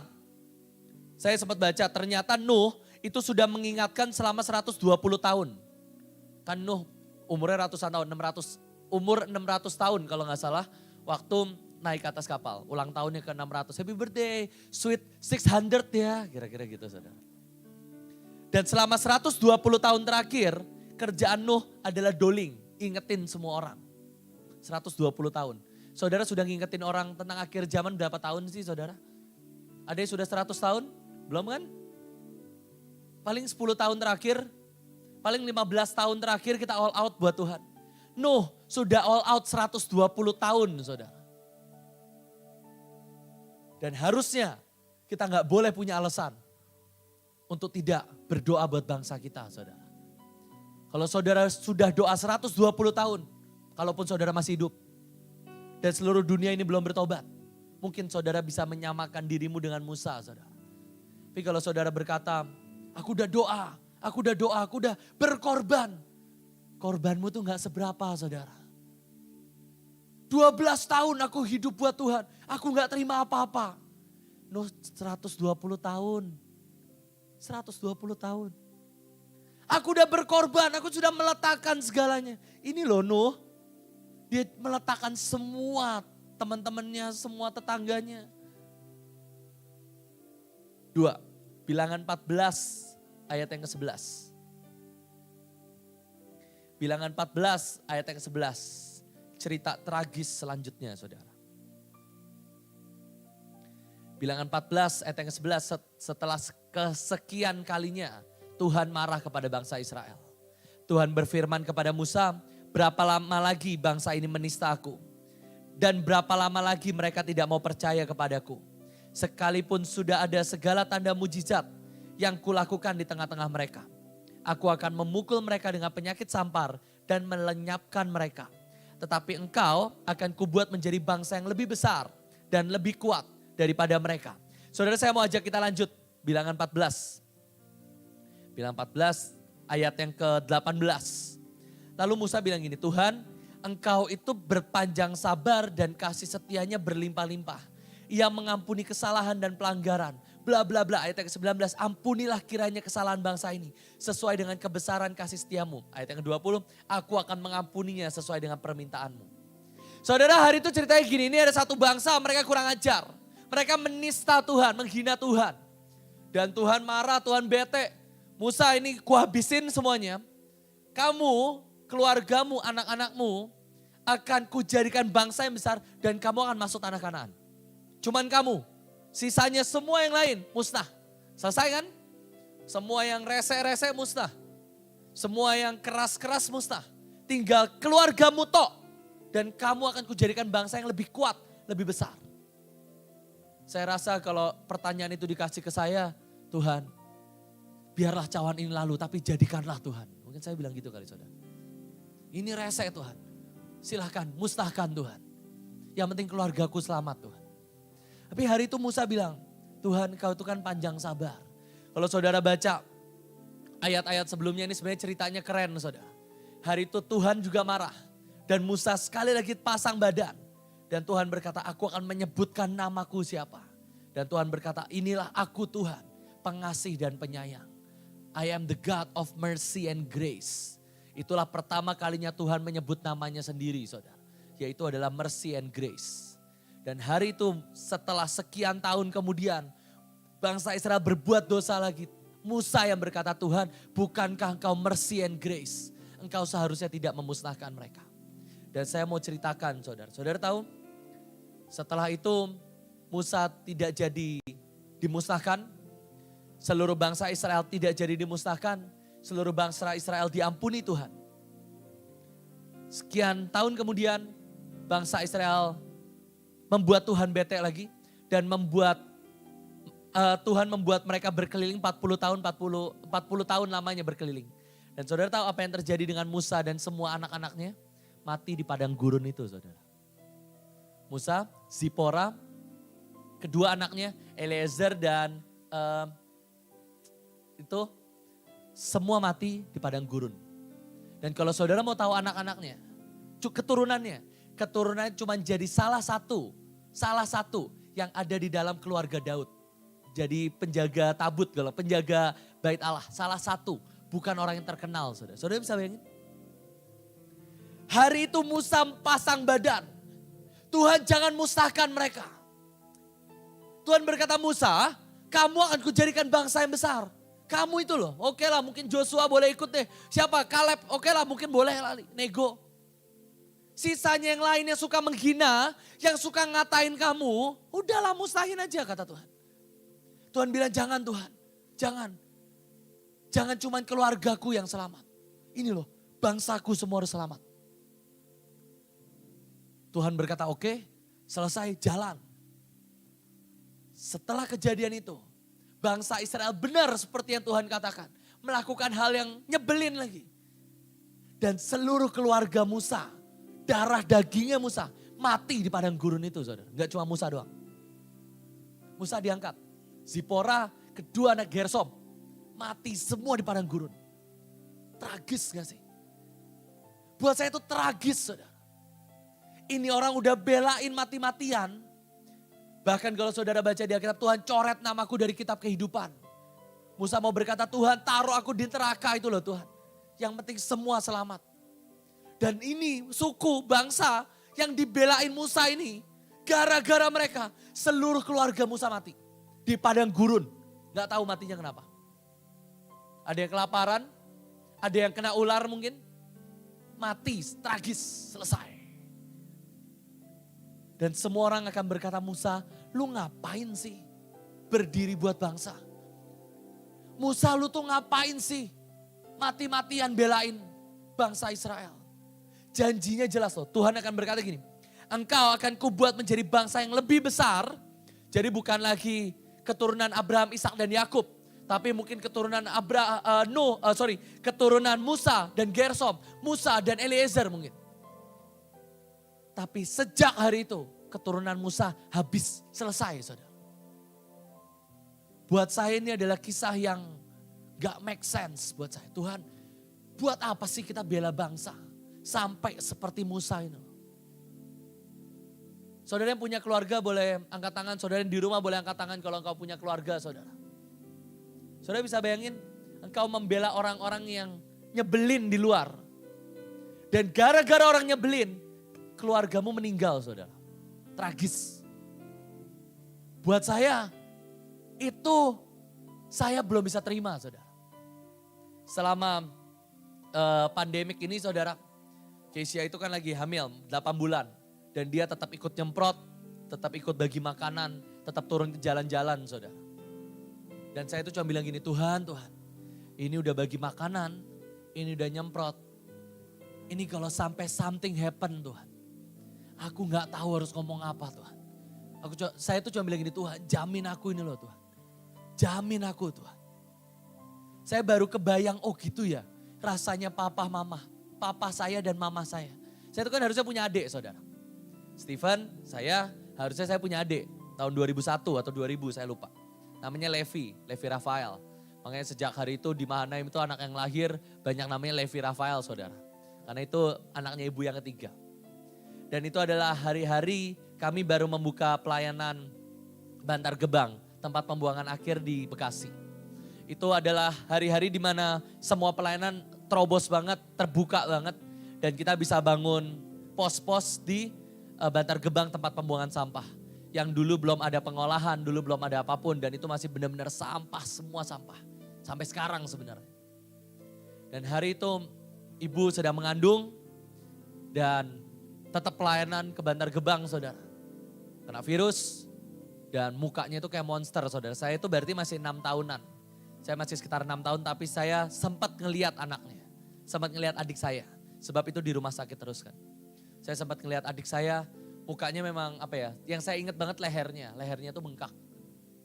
saya sempat baca ternyata Nuh itu sudah mengingatkan selama 120 tahun. Kan Nuh umurnya ratusan tahun, umur 600 tahun kalau nggak salah waktu naik ke atas kapal. Ulang tahunnya ke 600, happy birthday, sweet 600 ya, kira-kira gitu saudara. Dan selama 120 tahun terakhir, kerjaan Nuh adalah doling, ingetin semua orang. 120 tahun. Saudara sudah ngingetin orang tentang akhir zaman berapa tahun sih saudara? Ada yang sudah 100 tahun? Belum kan? Paling 10 tahun terakhir, paling 15 tahun terakhir kita all out buat Tuhan. Nuh sudah all out 120 tahun saudara. Dan harusnya kita nggak boleh punya alasan untuk tidak berdoa buat bangsa kita saudara. Kalau saudara sudah doa 120 tahun, kalaupun saudara masih hidup, dan seluruh dunia ini belum bertobat, mungkin saudara bisa menyamakan dirimu dengan Musa saudara. Tapi kalau saudara berkata, aku udah doa, aku udah berkorban. Korbanmu tuh gak seberapa saudara. 12 tahun aku hidup buat Tuhan, aku gak terima apa-apa. Nuh 120 tahun. 120 tahun. Aku udah berkorban, aku sudah meletakkan segalanya. Ini loh Nuh, dia meletakkan semua teman-temannya, semua tetangganya. 2, Bilangan 14 ayat yang ke-11. Bilangan 14 ayat yang ke-11. Cerita tragis selanjutnya saudara. Bilangan 14 ayat yang ke-11, setelah kesekian kalinya Tuhan marah kepada bangsa Israel. Tuhan berfirman kepada Musa, berapa lama lagi bangsa ini menista aku? Dan berapa lama lagi mereka tidak mau percaya kepadaku? Sekalipun sudah ada segala tanda mujizat yang kulakukan di tengah-tengah mereka. Aku akan memukul mereka dengan penyakit sampar dan melenyapkan mereka. Tetapi engkau akan kubuat menjadi bangsa yang lebih besar dan lebih kuat daripada mereka. Saudara, saya mau ajak kita lanjut Bilangan 14. Bilangan 14 ayat yang ke-18. Lalu Musa bilang gini, Tuhan engkau itu berpanjang sabar dan kasih setianya berlimpah-limpah. Ia mengampuni kesalahan dan pelanggaran. Bla bla bla, ayat yang ke-19, ampunilah kiranya kesalahan bangsa ini sesuai dengan kebesaran kasih setiamu. Ayat yang ke-20, aku akan mengampuninya sesuai dengan permintaanmu. Saudara, hari itu ceritanya gini, ini ada satu bangsa mereka kurang ajar. Mereka menista Tuhan, menghina Tuhan. Dan Tuhan marah, Tuhan bete. Musa, ini kuhabisin semuanya. Kamu, keluargamu, anak-anakmu akan kujadikan bangsa yang besar dan kamu akan masuk tanah Kanaan. Cuman kamu, sisanya semua yang lain musnah. Selesai kan? Semua yang rese-rese musnah. Semua yang keras-keras musnah. Tinggal keluargamu tok. Dan kamu akan kujadikan bangsa yang lebih kuat, lebih besar. Saya rasa kalau pertanyaan itu dikasih ke saya, Tuhan, biarlah cawan ini lalu tapi jadikanlah Tuhan. Mungkin saya bilang gitu kali saudara. Ini rese Tuhan. Silahkan musnahkan Tuhan. Yang penting keluargaku selamat Tuhan. Tapi hari itu Musa bilang, Tuhan kau itu kan panjang sabar. Kalau saudara baca ayat-ayat sebelumnya ini sebenarnya ceritanya keren saudara. Hari itu Tuhan juga marah. Dan Musa sekali lagi pasang badan. Dan Tuhan berkata, aku akan menyebutkan namaku siapa. Dan Tuhan berkata, inilah aku Tuhan, pengasih dan penyayang. I am the God of mercy and grace. Itulah pertama kalinya Tuhan menyebut namanya sendiri saudara. Yaitu adalah mercy and grace. Dan hari itu setelah sekian tahun kemudian bangsa Israel berbuat dosa lagi. Musa yang berkata, Tuhan bukankah engkau mercy and grace? Engkau seharusnya tidak memusnahkan mereka. Dan saya mau ceritakan saudara. Saudara tahu setelah itu Musa tidak jadi dimusnahkan. Seluruh bangsa Israel tidak jadi dimusnahkan. Seluruh bangsa Israel diampuni Tuhan. Sekian tahun kemudian bangsa Israel membuat Tuhan bete lagi dan membuat Tuhan membuat mereka berkeliling 40 tahun, 40 tahun lamanya berkeliling. Dan saudara tahu apa yang terjadi dengan Musa dan semua anak-anaknya? Mati di padang gurun itu saudara. Musa, Zipora, kedua anaknya Eliezer dan itu semua mati di padang gurun. Dan kalau saudara mau tahu anak-anaknya, keturunannya cuma jadi salah satu yang ada di dalam keluarga Daud. Jadi penjaga tabut, penjaga bait Allah, salah satu, bukan orang yang terkenal saudara. Saudara bisa bayangin? Hari itu Musa pasang badan, Tuhan jangan musnahkan mereka. Tuhan berkata, Musa, kamu akan kujadikan bangsa yang besar. Kamu itu loh, oke lah mungkin Joshua boleh ikut deh. Siapa? Kaleb, oke lah mungkin boleh lah, nego. Sisanya yang lainnya suka menghina, yang suka ngatain kamu, udahlah musnahin aja kata Tuhan. Tuhan bilang jangan Tuhan, jangan. Jangan cuman keluargaku yang selamat. Ini loh, bangsaku semua harus selamat. Tuhan berkata oke, selesai jalan. Setelah kejadian itu, bangsa Israel benar seperti yang Tuhan katakan. Melakukan hal yang nyebelin lagi. Dan seluruh keluarga Musa, darah dagingnya Musa, mati di padang gurun itu saudara. Gak cuma Musa doang. Musa diangkat. Zipora, kedua anak Gersom, mati semua di padang gurun. Tragis gak sih? Buat saya itu tragis saudara. Ini orang udah belain mati-matian. Bahkan kalau saudara baca di Alkitab, Tuhan coret namaku dari kitab kehidupan. Musa mau berkata, Tuhan taruh aku di neraka itu loh Tuhan. Yang penting semua selamat. Dan ini suku, bangsa yang dibelain Musa ini, gara-gara mereka seluruh keluarga Musa mati. Di padang gurun, gak tahu matinya kenapa. Ada yang kelaparan, ada yang kena ular mungkin. Mati, tragis, selesai. Dan semua orang akan berkata, Musa, lu ngapain sih berdiri buat bangsa? Musa, lu tuh ngapain sih mati-matian belain bangsa Israel? Janjinya jelas loh, Tuhan akan berkata gini, engkau akan kubuat menjadi bangsa yang lebih besar. Jadi bukan lagi keturunan Abraham, Ishak dan Yakub, tapi mungkin keturunan keturunan Musa dan Gersom, Musa dan Eliezer mungkin. Tapi sejak hari itu keturunan Musa habis, selesai saudara. Buat saya ini adalah kisah yang gak make sense buat saya. Tuhan, buat apa sih kita bela bangsa sampai seperti Musa ini? Saudara yang punya keluarga boleh angkat tangan, saudara yang di rumah boleh angkat tangan kalau engkau punya keluarga saudara. Saudara bisa bayangin engkau membela orang-orang yang nyebelin di luar. Dan gara-gara orang nyebelin, keluargamu meninggal saudara. Tragis. Buat saya, itu saya belum bisa terima saudara. Selama pandemik ini saudara, Keisha itu kan lagi hamil 8 bulan. Dan dia tetap ikut nyemprot, tetap ikut bagi makanan, tetap turun ke jalan-jalan saudara. Dan saya itu cuma bilang gini, Tuhan, ini udah bagi makanan, ini udah nyemprot. Ini kalau sampai something happen Tuhan, aku gak tahu harus ngomong apa Tuhan. Saya tuh cuma bilang gini, Tuhan jamin aku ini loh Tuhan. Jamin aku Tuhan. Saya baru kebayang, oh gitu ya rasanya papa mama. Papa saya dan mama saya. Saya itu kan harusnya punya adik saudara. Stephen, harusnya saya punya adik. Tahun 2001 atau 2000 saya lupa. Namanya Levi Rafael. Makanya sejak hari itu di Mahanaim itu anak yang lahir banyak namanya Levi Rafael saudara. Karena itu anaknya ibu yang ketiga. Dan itu adalah hari-hari kami baru membuka pelayanan Bantar Gebang, tempat pembuangan akhir di Bekasi. Itu adalah hari-hari di mana semua pelayanan terobos banget, terbuka banget. Dan kita bisa bangun pos-pos di Bantar Gebang tempat pembuangan sampah. Yang dulu belum ada pengolahan, dulu belum ada apapun. Dan itu masih benar-benar sampah, semua sampah. Sampai sekarang sebenarnya. Dan hari itu ibu sedang mengandung dan tetap pelayanan ke Bantar Gebang saudara. Kena virus dan mukanya itu kayak monster saudara. Saya itu berarti masih 6 tahunan. Saya masih sekitar 6 tahun tapi saya sempat ngelihat anaknya. Sempat ngelihat adik saya. Sebab itu di rumah sakit terus kan. Saya sempat ngelihat adik saya, mukanya memang apa ya, yang saya ingat banget lehernya tuh bengkak.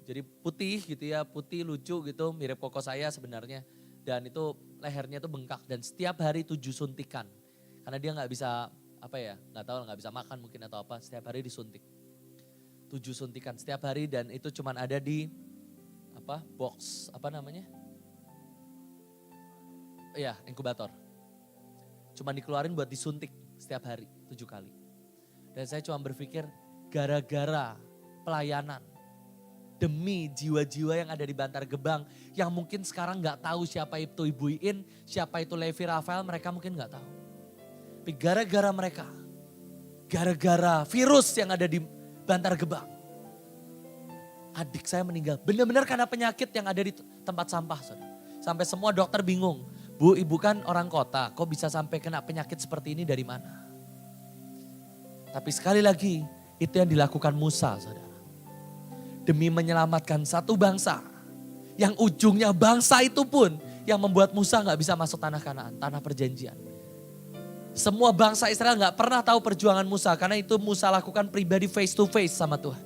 Jadi putih gitu ya, putih lucu gitu, mirip koko saya sebenarnya. Dan itu lehernya tuh bengkak dan setiap hari 7 suntikan. Karena dia nggak bisa nggak tahu, nggak bisa makan mungkin atau apa, setiap hari disuntik. 7 suntikan setiap hari dan itu cuman ada di box inkubator. Cuman dikeluarin buat disuntik setiap hari 7 kali. Dan saya cuma berpikir gara-gara pelayanan demi jiwa-jiwa yang ada di Bantar Gebang yang mungkin sekarang nggak tahu siapa itu Ibu Iin, siapa itu Levi Rafael, mereka mungkin nggak tahu. Tapi gara-gara mereka, gara-gara virus yang ada di Bantar Gebang, adik saya meninggal. Benar-benar karena penyakit yang ada di tempat sampah. Saudara. Sampai semua dokter bingung. Bu, ibu kan orang kota, kok bisa sampai kena penyakit seperti ini dari mana? Tapi sekali lagi, itu yang dilakukan Musa, saudara. Demi menyelamatkan satu bangsa. Yang ujungnya bangsa itu pun yang membuat Musa gak bisa masuk tanah Kanaan, tanah perjanjian. Semua bangsa Israel gak pernah tahu perjuangan Musa karena itu Musa lakukan pribadi face to face sama Tuhan.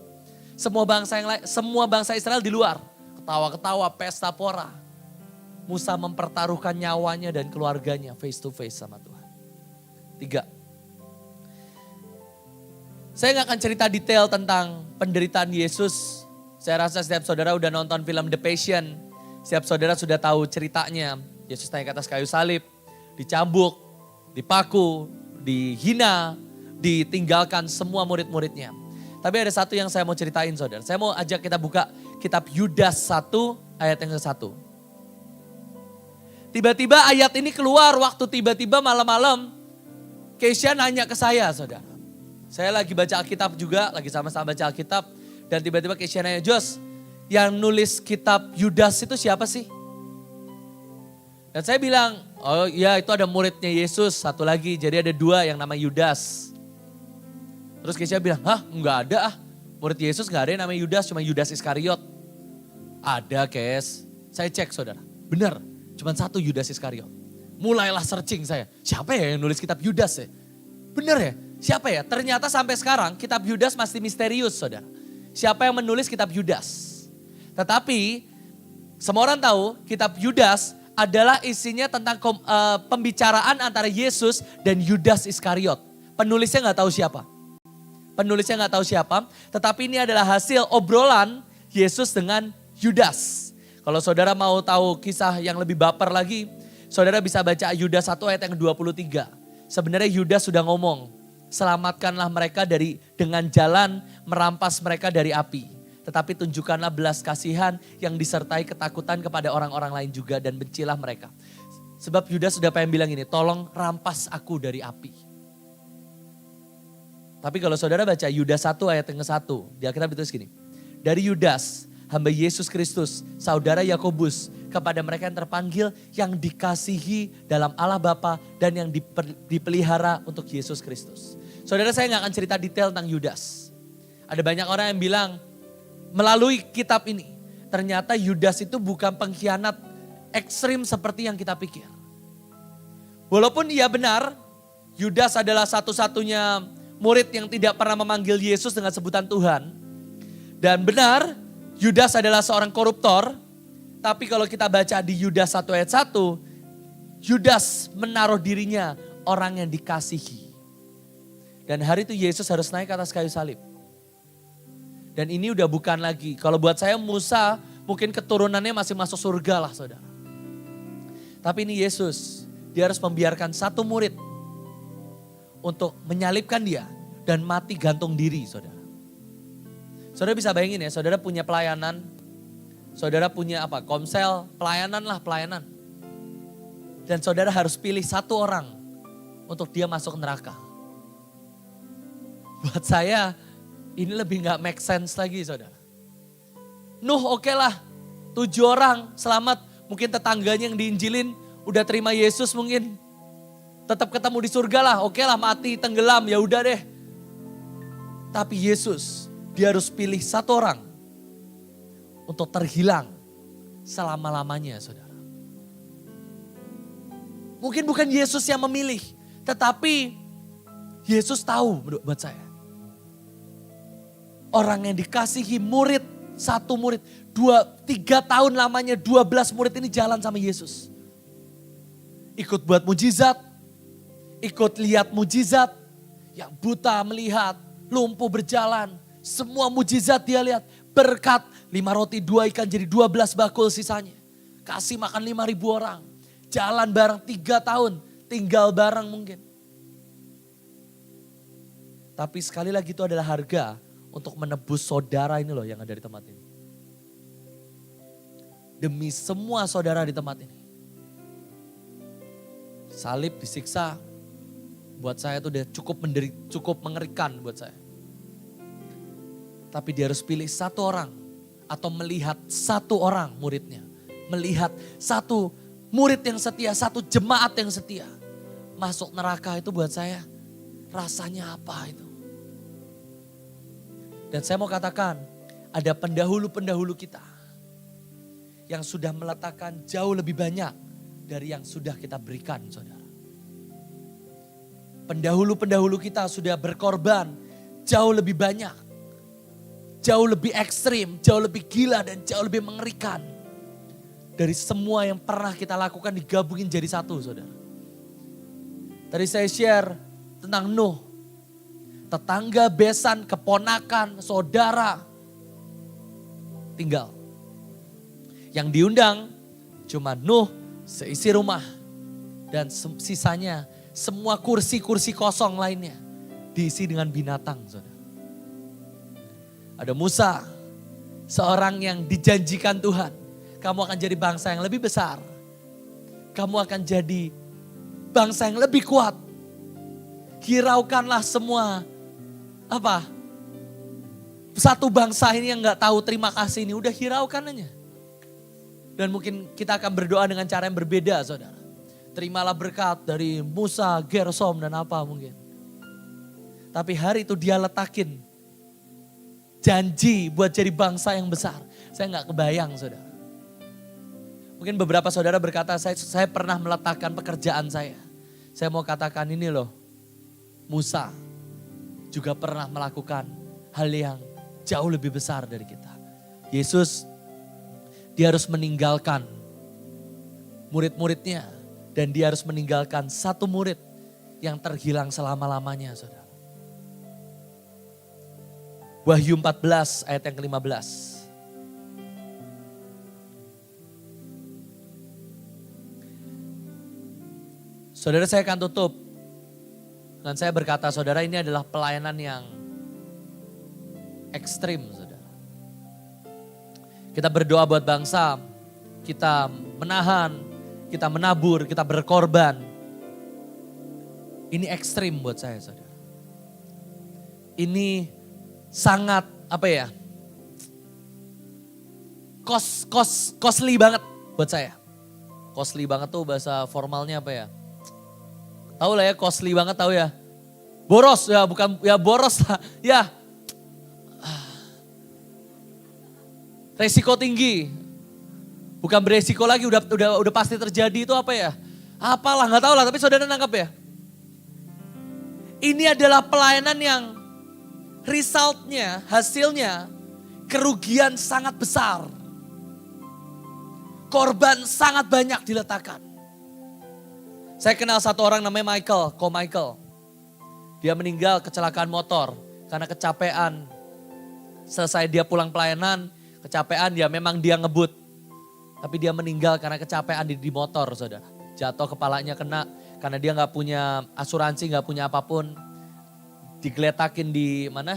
Semua bangsa Israel di luar, ketawa-ketawa, pesta pora. Musa mempertaruhkan nyawanya dan keluarganya face to face sama Tuhan. 3. Saya gak akan cerita detail tentang penderitaan Yesus. Saya rasa setiap saudara udah nonton film The Passion. Setiap saudara sudah tahu ceritanya. Yesus naik ke atas kayu salib, dicambuk, dipaku, dihina, ditinggalkan semua murid-muridnya. Tapi ada satu yang saya mau ceritain saudara. Saya mau ajak kita buka kitab Yudas 1 ayat yang ke-1. Tiba-tiba ayat ini keluar waktu tiba-tiba malam-malam Keisha nanya ke saya saudara. Saya lagi baca Alkitab juga, lagi sama-sama baca Alkitab. Dan tiba-tiba Keisha nanya, Jos, yang nulis kitab Yudas itu siapa sih? Dan saya bilang, oh ya itu ada muridnya Yesus, satu lagi. Jadi ada 2 yang nama Yudas. Terus Keisha bilang, hah enggak ada ah. Murid Yesus enggak ada yang namanya Yudas, cuma Yudas Iskariot. Ada Kes, saya cek saudara. Benar, cuma 1 Yudas Iskariot. Mulailah searching saya, siapa ya yang nulis kitab Yudas ya? Benar ya, siapa ya? Ternyata sampai sekarang kitab Yudas masih misterius saudara. Siapa yang menulis kitab Yudas? Tetapi semua orang tahu kitab Yudas adalah isinya tentang pembicaraan antara Yesus dan Yudas Iskariot. Penulisnya nggak tahu siapa. Tetapi ini adalah hasil obrolan Yesus dengan Yudas. Kalau saudara mau tahu kisah yang lebih baper lagi, saudara bisa baca Yudas 1 ayat yang 23. Sebenarnya Yudas sudah ngomong, selamatkanlah mereka dengan jalan merampas mereka dari api. Tetapi tunjukkanlah belas kasihan yang disertai ketakutan kepada orang-orang lain juga dan bencilah mereka. Sebab Yudas sudah pengen bilang ini, tolong rampas aku dari api. Tapi kalau saudara baca Yudas 1 ayat yang ke-1, di Alkitab ditulis gini. Dari Yudas, hamba Yesus Kristus, saudara Yakobus, kepada mereka yang terpanggil, yang dikasihi dalam Allah Bapa dan yang dipelihara untuk Yesus Kristus. Saudara, saya gak akan cerita detail tentang Yudas. Ada banyak orang yang bilang, melalui kitab ini, ternyata Yudas itu bukan pengkhianat ekstrim seperti yang kita pikir. Walaupun ia benar, Yudas adalah satu-satunya murid yang tidak pernah memanggil Yesus dengan sebutan Tuhan. Dan benar, Yudas adalah seorang koruptor. Tapi kalau kita baca di Yudas 1 ayat 1, Yudas menaruh dirinya orang yang dikasihi. Dan hari itu Yesus harus naik ke atas kayu salib. Dan ini udah bukan lagi, kalau buat saya Musa mungkin keturunannya masih masuk surga lah saudara. Tapi ini Yesus, dia harus membiarkan satu murid untuk menyalibkan dia dan mati gantung diri saudara. Saudara bisa bayangin ya, saudara punya pelayanan, saudara punya komsel, pelayanan. Dan saudara harus pilih satu orang untuk dia masuk neraka. Buat saya ini lebih gak make sense lagi saudara. Nuh oke lah, 7 orang selamat, mungkin tetangganya yang diinjilin udah terima Yesus mungkin. Tetap ketemu di surga lah, oke lah mati, tenggelam, ya udah deh. Tapi Yesus, dia harus pilih satu orang untuk terhilang selama-lamanya saudara. Mungkin bukan Yesus yang memilih, tetapi Yesus tahu buat saya. Orang yang dikasihi murid Satu murid, 3 tahun lamanya 12 murid ini jalan sama Yesus. Ikut buat mujizat, ikut lihat mujizat, yang buta melihat, lumpuh berjalan, semua mujizat dia lihat. Berkat 5 roti 2 ikan jadi 12 bakul sisanya. Kasih makan 5.000 orang. Jalan bareng 3 tahun, tinggal bareng mungkin. Tapi sekali lagi itu adalah harga untuk menebus saudara ini loh yang ada di tempat ini. Demi semua saudara di tempat ini. Salib, disiksa, buat saya itu udah cukup mengerikan buat saya. Tapi dia harus pilih satu orang atau melihat satu orang muridnya. Melihat satu murid yang setia, satu jemaat yang setia. Masuk neraka itu buat saya rasanya apa itu. Dan saya mau katakan ada pendahulu-pendahulu kita yang sudah meletakkan jauh lebih banyak dari yang sudah kita berikan, saudara. Pendahulu-pendahulu kita sudah berkorban jauh lebih banyak. Jauh lebih ekstrim, jauh lebih gila dan jauh lebih mengerikan. Dari semua yang pernah kita lakukan digabungin jadi satu, saudara. Tadi saya share tentang Nuh. Tetangga, besan, keponakan, saudara tinggal. Yang diundang cuma Nuh, seisi rumah. Dan sisanya semua kursi-kursi kosong lainnya diisi dengan binatang, saudara. Ada Musa, seorang yang dijanjikan Tuhan. Kamu akan jadi bangsa yang lebih besar. Kamu akan jadi bangsa yang lebih kuat. Hiraukanlah semua satu bangsa ini yang gak tahu terima kasih ini. Udah hiraukan aja. Dan mungkin kita akan berdoa dengan cara yang berbeda, saudara. Terimalah berkat dari Musa, Gersom dan apa mungkin. Tapi hari itu dia letakin janji buat jadi bangsa yang besar. Saya gak kebayang, saudara. Mungkin beberapa saudara berkata, saya pernah meletakkan pekerjaan saya. Saya mau katakan ini loh, Musa juga pernah melakukan hal yang jauh lebih besar dari kita. Yesus, dia harus meninggalkan murid-muridnya. Dan dia harus meninggalkan satu murid yang terhilang selama-lamanya, saudara. Wahyu 14 ayat yang ke-15. Saudara, saya akan tutup. Dan saya berkata, saudara, ini adalah pelayanan yang ekstrim, saudara. Kita berdoa buat bangsa, kita menahan, kita menabur, kita berkorban. Ini ekstrim buat saya, saudara. Ini sangat costly banget buat saya. Costly banget tuh bahasa formalnya apa ya? Tahu lah ya, costly banget tahu ya. Boros ya, bukan ya boros lah. Ya. Resiko tinggi. Bukan beresiko lagi, udah pasti terjadi itu apa ya? Apalah, nggak tahu lah, tapi saudara nangkap ya. Ini adalah pelayanan yang resultnya, hasilnya kerugian sangat besar. Korban sangat banyak diletakkan. Saya kenal satu orang namanya Michael. Dia meninggal kecelakaan motor karena kecapean. Selesai dia pulang pelayanan, kecapean dia memang dia ngebut. Tapi dia meninggal karena kecapean di motor, saudara. Jatuh, kepalanya kena karena dia gak punya asuransi, gak punya apapun. Digeletakin di mana?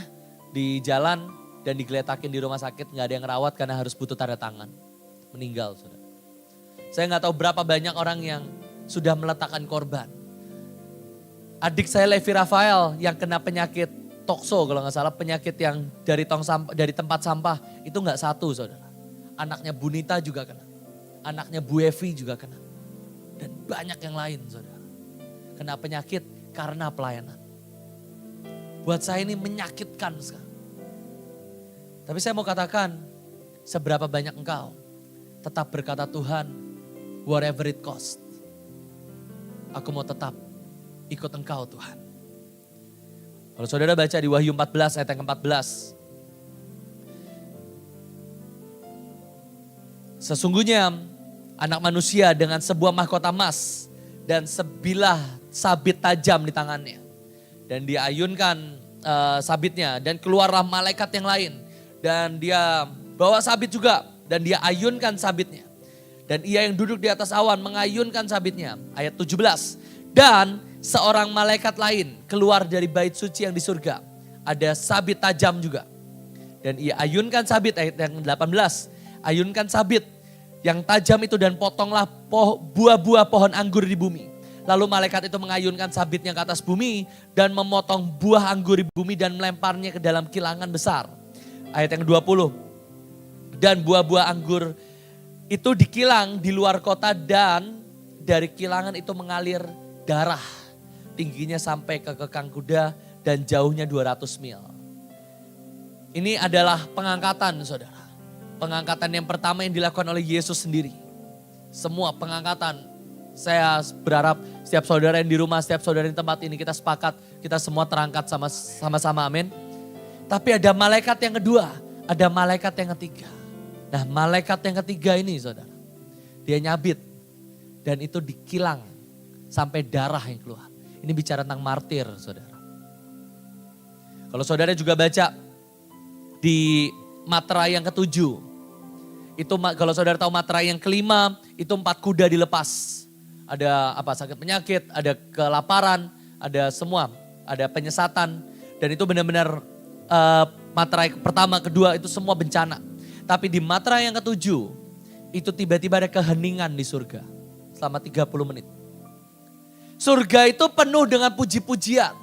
Di jalan dan digeletakin di rumah sakit. Gak ada yang ngerawat karena harus butuh tanda tangan. Meninggal, saudara. Saya gak tahu berapa banyak orang yang sudah meletakkan korban. Adik saya Levi Rafael yang kena penyakit tokso kalau gak salah. Penyakit yang dari tempat sampah itu gak satu, saudara. Anaknya Bunita juga kena. Anaknya Bu Evi juga kena. Dan banyak yang lain, saudara. Kena penyakit karena pelayanan. Buat saya ini menyakitkan sekali. Tapi saya mau katakan, seberapa banyak engkau tetap berkata, Tuhan, whatever it cost. Aku mau tetap ikut engkau, Tuhan. Kalau saudara baca di Wahyu 14 ayat yang ke-14. Sesungguhnya anak manusia dengan sebuah mahkota emas dan sebilah sabit tajam di tangannya. Dan dia ayunkan sabitnya dan keluarlah malaikat yang lain. Dan dia bawa sabit juga dan dia ayunkan sabitnya. Dan ia yang duduk di atas awan mengayunkan sabitnya. Ayat 17. Dan seorang malaikat lain keluar dari bait suci yang di surga. Ada sabit tajam juga. Dan ia ayunkan sabit, ayat yang 18. Ayunkan sabit yang tajam itu dan potonglah buah-buah pohon anggur di bumi. Lalu malaikat itu mengayunkan sabitnya ke atas bumi dan memotong buah anggur di bumi dan melemparnya ke dalam kilangan besar. Ayat yang 20. Dan buah-buah anggur itu dikilang di luar kota dan dari kilangan itu mengalir darah. Tingginya sampai ke kekang kuda dan jauhnya 200 mil. Ini adalah pengangkatan, saudara. Pengangkatan yang pertama yang dilakukan oleh Yesus sendiri. Semua pengangkatan. Saya berharap setiap saudara yang di rumah, setiap saudara di tempat ini kita sepakat. Kita semua terangkat sama-sama, amin. Tapi ada malaikat yang kedua, ada malaikat yang ketiga. Nah, malaikat yang ketiga ini, saudara. Dia nyabit dan itu dikilang sampai darah yang keluar. Ini bicara tentang martir, saudara. Kalau saudara juga baca di Materai yang ketujuh. Itu kalau saudara tahu Materai yang kelima, itu 4 kuda dilepas. Ada sakit penyakit, ada kelaparan, ada semua, ada penyesatan. Dan itu benar-benar Materai pertama, kedua itu semua bencana. Tapi di Materai yang ketujuh, itu tiba-tiba ada keheningan di surga selama 30 menit. Surga itu penuh dengan puji-pujian.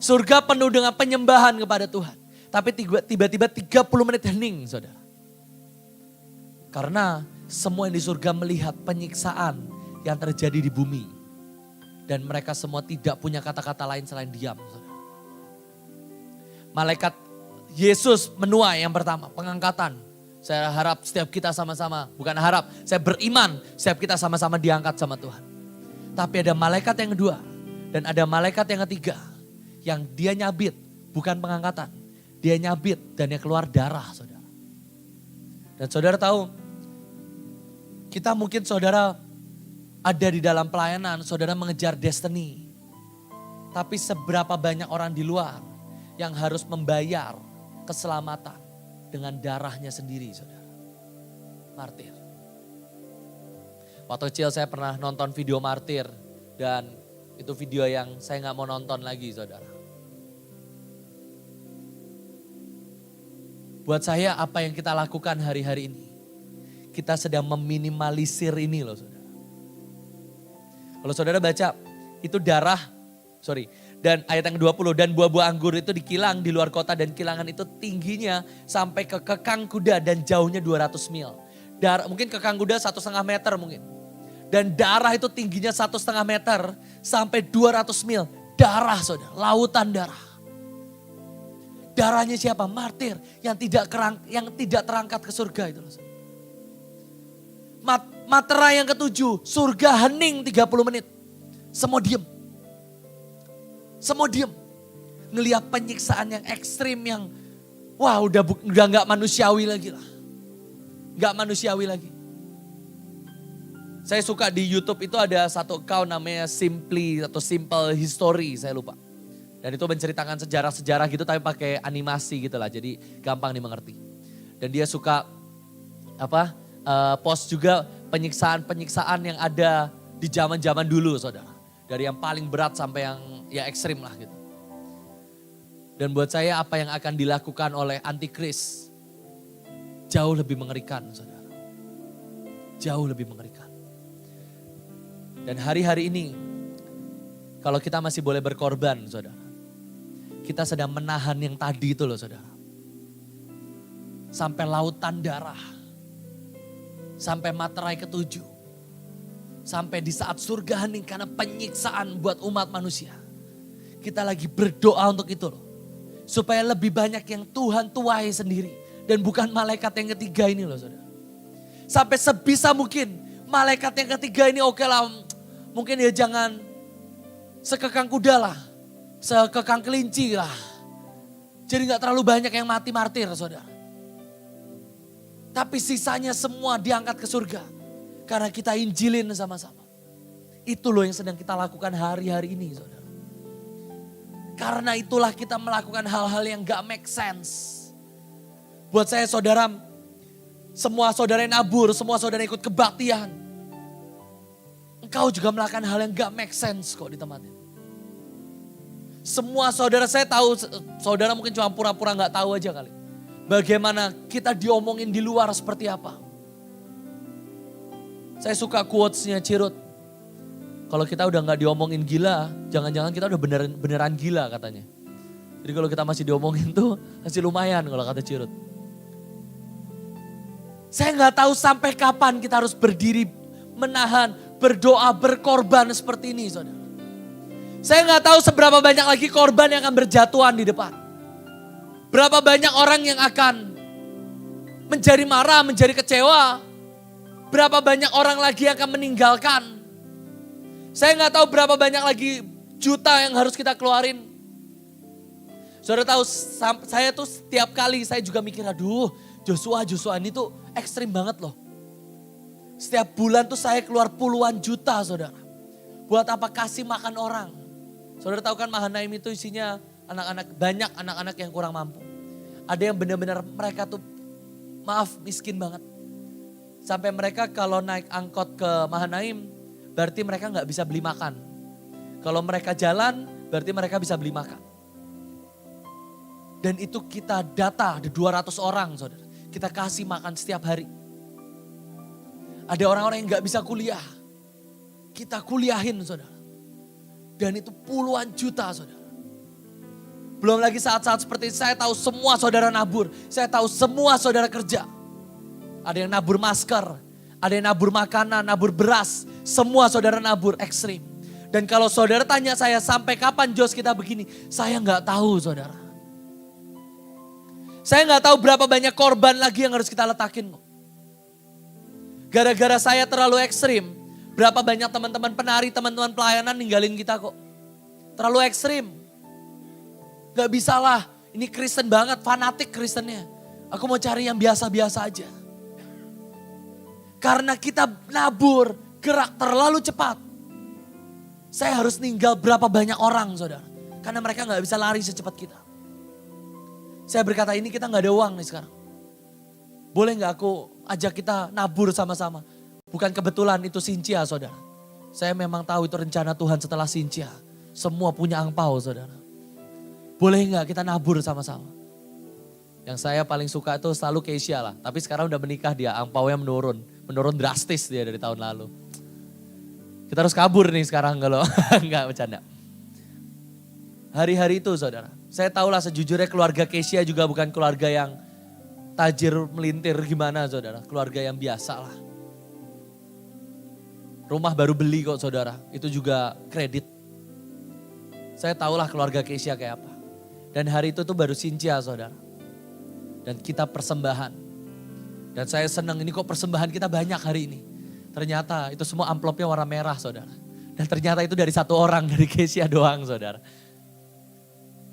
Surga penuh dengan penyembahan kepada Tuhan. Tapi tiba-tiba 30 menit hening, saudara. Karena semua yang di surga melihat penyiksaan yang terjadi di bumi. Dan mereka semua tidak punya kata-kata lain selain diam. Saudara. Malaikat Yesus menuai yang pertama, pengangkatan. Saya harap setiap kita sama-sama, bukan harap, saya beriman setiap kita sama-sama diangkat sama Tuhan. Tapi ada malaikat yang kedua dan ada malaikat yang ketiga. Yang dia nyabit, bukan pengangkatan. Dia nyabit dan dia keluar darah, saudara. Dan saudara tahu, kita mungkin saudara ada di dalam pelayanan, saudara mengejar destiny. Tapi seberapa banyak orang di luar yang harus membayar keselamatan dengan darahnya sendiri, saudara. Martir. Waktu kecil saya pernah nonton video martir dan itu video yang saya gak mau nonton lagi, saudara. Buat saya apa yang kita lakukan hari-hari ini, kita sedang meminimalisir ini loh, saudara. Kalau saudara baca, itu darah, dan ayat yang 20, dan buah-buah anggur itu dikilang di luar kota dan kilangan itu tingginya sampai ke kekang kuda dan jauhnya 200 mil. Mungkin kekang kuda 1,5 meter mungkin. Dan darah itu tingginya 1,5 meter sampai 200 mil. Darah, saudara, lautan darah. Darahnya siapa? Martir yang tidak terangkat ke surga itu loh, saudara. Materai yang ketujuh, surga hening 30 menit. Semua diem. Semua diem. Ngelihat penyiksaan yang ekstrim yang wah udah gak manusiawi lagi lah. Gak manusiawi lagi. Saya suka di YouTube itu ada satu account namanya Simple History, saya lupa. Dan itu menceritakan sejarah-sejarah gitu tapi pakai animasi gitu lah. Jadi gampang dimengerti. Dan dia suka post juga penyiksaan-penyiksaan yang ada di zaman-zaman dulu, saudara. Dari yang paling berat sampai yang ya ekstrim lah gitu. Dan buat saya apa yang akan dilakukan oleh antikris jauh lebih mengerikan, saudara. Jauh lebih mengerikan. Dan hari-hari ini kalau kita masih boleh berkorban, saudara. Kita sedang menahan yang tadi itu loh, saudara. Sampai lautan darah. Sampai materai ketujuh. Sampai di saat surga hening karena penyiksaan buat umat manusia. Kita lagi berdoa untuk itu loh. Supaya lebih banyak yang Tuhan tuai sendiri. Dan bukan malaikat yang ketiga ini loh, saudara. Sampai sebisa mungkin malaikat yang ketiga ini oke lah. Mungkin ya jangan sekekang kuda lah. Sekekang kelinci lah. Jadi gak terlalu banyak yang mati martir, saudara. Tapi sisanya semua diangkat ke surga. Karena kita injilin sama-sama. Itu loh yang sedang kita lakukan hari-hari ini saudara. Karena itulah kita melakukan hal-hal yang gak make sense. Buat saya saudara, semua saudara yang nabur, semua saudara yang ikut kebaktian. Engkau juga melakukan hal yang gak make sense kok di tempat ini. Semua saudara, saya tahu saudara mungkin cuma pura-pura gak tahu aja kali. Bagaimana kita diomongin di luar seperti apa. Saya suka quotes-nya Cirut. Kalau kita udah gak diomongin gila, jangan-jangan kita udah beneran gila katanya. Jadi kalau kita masih diomongin tuh masih lumayan kalau kata Cirut. Saya gak tahu sampai kapan kita harus berdiri, menahan, berdoa, berkorban seperti ini saudara. Saya gak tahu seberapa banyak lagi korban yang akan berjatuhan di depan. Berapa banyak orang yang akan menjadi marah, menjadi kecewa. Berapa banyak orang lagi yang akan meninggalkan. Saya gak tahu berapa banyak lagi juta yang harus kita keluarin. Saudara tahu, saya tuh setiap kali saya juga mikir, aduh Joshua ini tuh ekstrim banget loh. Setiap bulan tuh saya keluar puluhan juta saudara. Buat apa? Kasih makan orang. Saudara tahu kan Mahanaim itu isinya banyak anak-anak yang kurang mampu. Ada yang benar-benar mereka tuh miskin banget. Sampai mereka kalau naik angkot ke Mahanaim, berarti mereka gak bisa beli makan. Kalau mereka jalan, berarti mereka bisa beli makan. Dan itu kita data, ada 200 orang saudara. Kita kasih makan setiap hari. Ada orang-orang yang gak bisa kuliah. Kita kuliahin saudara. Dan itu puluhan juta saudara. Belum lagi saat-saat seperti ini, saya tahu semua saudara nabur. Saya tahu semua saudara kerja. Ada yang nabur masker, ada yang nabur makanan, nabur beras. Semua saudara nabur ekstrim. Dan kalau saudara tanya saya sampai kapan Jos kita begini, saya gak tahu saudara. Saya gak tahu berapa banyak korban lagi yang harus kita letakin. Gara-gara saya terlalu ekstrim, berapa banyak teman-teman penari, teman-teman pelayanan ninggalin kita kok. Terlalu ekstrim. Gak bisa lah, ini Kristen banget, fanatik Kristennya. Aku mau cari yang biasa-biasa aja. Karena kita nabur, gerak terlalu cepat. Saya harus ninggal berapa banyak orang saudara. Karena mereka gak bisa lari secepat kita. Saya berkata ini kita gak ada uang nih sekarang. Boleh gak aku ajak kita nabur sama-sama. Bukan kebetulan itu Sincia saudara. Saya memang tahu itu rencana Tuhan setelah Sincia. Semua punya angpau saudara. Boleh gak kita nabur sama-sama. Yang saya paling suka itu selalu Keisha lah. Tapi sekarang udah menikah dia, angpaunya menurun. Menurun drastis dia dari tahun lalu. Kita harus kabur nih sekarang kalau enggak bercanda. Hari-hari itu saudara. Saya tahulah sejujurnya keluarga Keisha juga bukan keluarga yang tajir melintir gimana saudara. Keluarga yang biasa lah. Rumah baru beli kok saudara. Itu juga kredit. Saya tahulah keluarga Keisha kayak apa. Dan hari itu tuh baru Sincia saudara. Dan kita persembahan. Dan saya senang ini kok persembahan kita banyak hari ini. Ternyata itu semua amplopnya warna merah saudara. Dan ternyata itu dari satu orang dari Keisha doang saudara.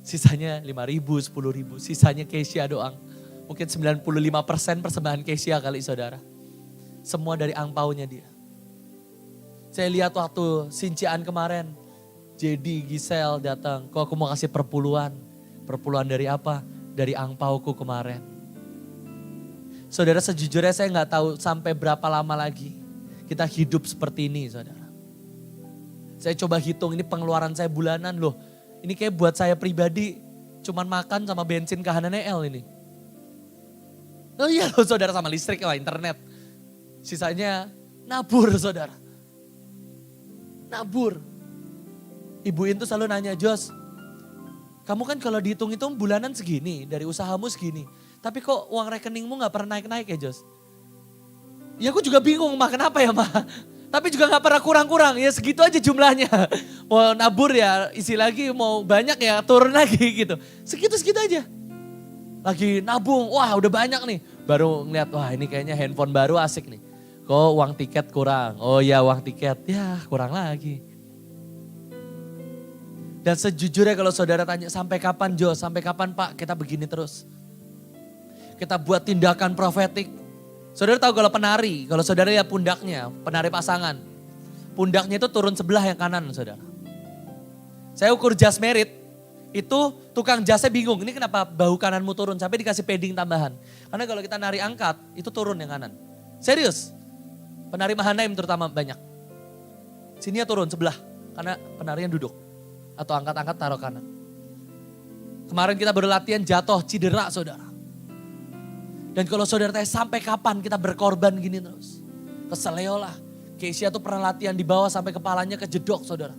Sisanya 5.000, 10.000, sisanya Keisha doang. Mungkin 95% persembahan Keisha kali saudara. Semua dari angpaunya dia. Saya lihat waktu Sinciaan kemarin. Jadi Giselle datang, kok aku mau kasih perpuluhan. Perpuluhan dari apa? Dari angpauku kemarin. Saudara sejujurnya saya gak tahu sampai berapa lama lagi kita hidup seperti ini saudara. Saya coba hitung ini pengeluaran saya bulanan loh. Ini kayak buat saya pribadi cuman makan sama bensin kahanannya L ini. Oh iya loh saudara sama listrik sama internet. Sisanya nabur saudara. Nabur. Ibu Intu selalu nanya, Jos, kamu kan kalau dihitung-hitung bulanan segini, dari usahamu segini. Tapi kok uang rekeningmu gak pernah naik-naik ya Jos? Ya aku juga bingung mah kenapa ya mah. Tapi juga gak pernah kurang-kurang, ya segitu aja jumlahnya. Mau nabur ya isi lagi, mau banyak ya turun lagi gitu. Segitu-segitu aja. Lagi nabung, wah udah banyak nih. Baru ngeliat, wah ini kayaknya handphone baru asik nih. Kok uang tiket kurang, oh ya uang tiket, ya kurang lagi. Dan sejujurnya kalau saudara tanya sampai kapan Jo, sampai kapan Pak kita begini terus. Kita buat tindakan profetik, Saudara tahu kalau penari, kalau saudara lihat pundaknya, penari pasangan. Pundaknya itu turun sebelah yang kanan saudara. Saya ukur jas merit, itu tukang jasnya bingung. Ini kenapa bahu kananmu turun sampai dikasih padding tambahan. Karena kalau kita nari angkat, itu turun yang kanan. Serius, penari Mahanaim terutama banyak. Sininya turun sebelah, karena penarian duduk. Atau angkat-angkat taruh kanan. Kemarin kita baru latihan jatuh, cedera saudara. Dan kalau saudara tanya sampai kapan kita berkorban gini terus. Keseleo lah. Keisha tuh pernah latihan di bawah sampai kepalanya kejedok saudara.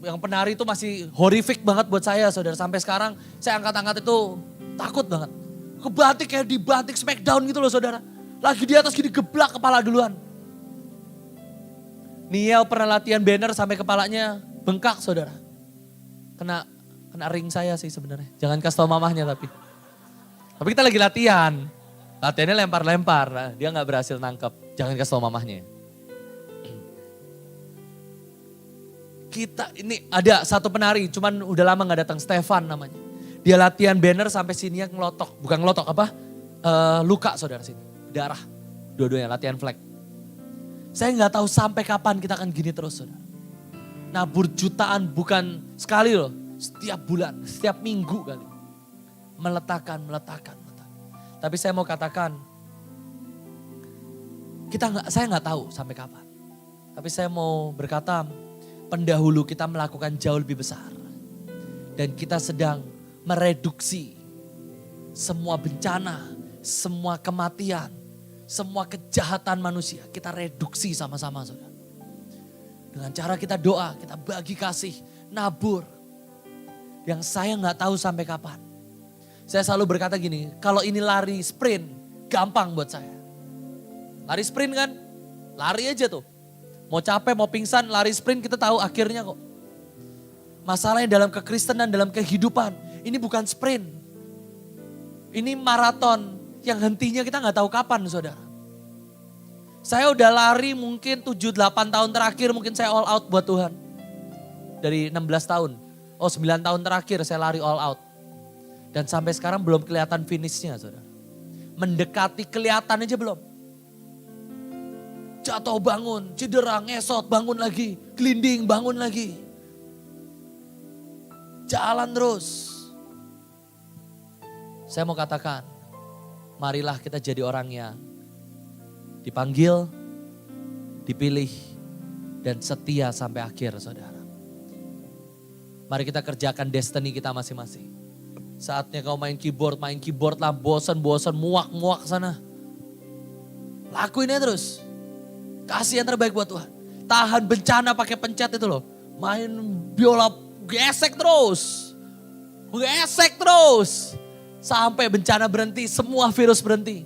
Yang penari itu masih horrific banget buat saya saudara. Sampai sekarang saya angkat-angkat itu takut banget. Kebatik kayak dibatik smackdown gitu loh saudara. Lagi di atas gini geblak kepala duluan. Niel pernah latihan banner sampai kepalanya bengkak saudara. Kena ring saya sih sebenarnya. Jangan kasih tau mamahnya tapi. Tapi kita lagi latihan. Latihannya lempar-lempar. Nah, dia gak berhasil nangkep. Jangan kasih tau mamahnya. Kita ini ada satu penari. Cuman udah lama gak datang. Stefan namanya. Dia latihan banner sampai sini yang ngelotok. Bukan ngelotok apa? Luka saudara sini. Darah. Dua-duanya latihan flag. Saya gak tahu sampai kapan kita akan gini terus saudara. Nabur jutaan bukan sekali loh. Setiap bulan. Setiap minggu kali. Meletakkan. Tapi saya mau katakan, saya nggak tahu sampai kapan. Tapi saya mau berkata, pendahulu kita melakukan jauh lebih besar. Dan kita sedang mereduksi semua bencana, semua kematian, semua kejahatan manusia. Kita reduksi sama-sama saudara. Dengan cara kita doa, kita bagi kasih, nabur. Yang saya nggak tahu sampai kapan. Saya selalu berkata gini, kalau ini lari sprint, gampang buat saya. Lari sprint kan, lari aja tuh. Mau capek, mau pingsan, lari sprint kita tahu akhirnya kok. Masalahnya dalam kekristenan, dalam kehidupan, ini bukan sprint. Ini maraton yang hentinya kita nggak tahu kapan saudara. Saya udah lari mungkin 7-8 tahun terakhir mungkin saya all out buat Tuhan. Dari 16 tahun, 9 tahun terakhir saya lari all out. Dan sampai sekarang belum kelihatan finishnya saudara. Mendekati kelihatan aja belum. Jatuh bangun, cedera, ngesot, bangun lagi. Gelinding, bangun lagi. Jalan terus. Saya mau katakan, marilah kita jadi orang yang dipanggil, dipilih, dan setia sampai akhir saudara. Mari kita kerjakan destiny kita masing-masing. Saatnya kau main keyboard lah, bosan, muak sana. Lakuin aja terus. Kasih yang terbaik buat Tuhan. Tahan bencana pakai pencet itu loh. Main biola, gesek terus. Sampai bencana berhenti, semua virus berhenti.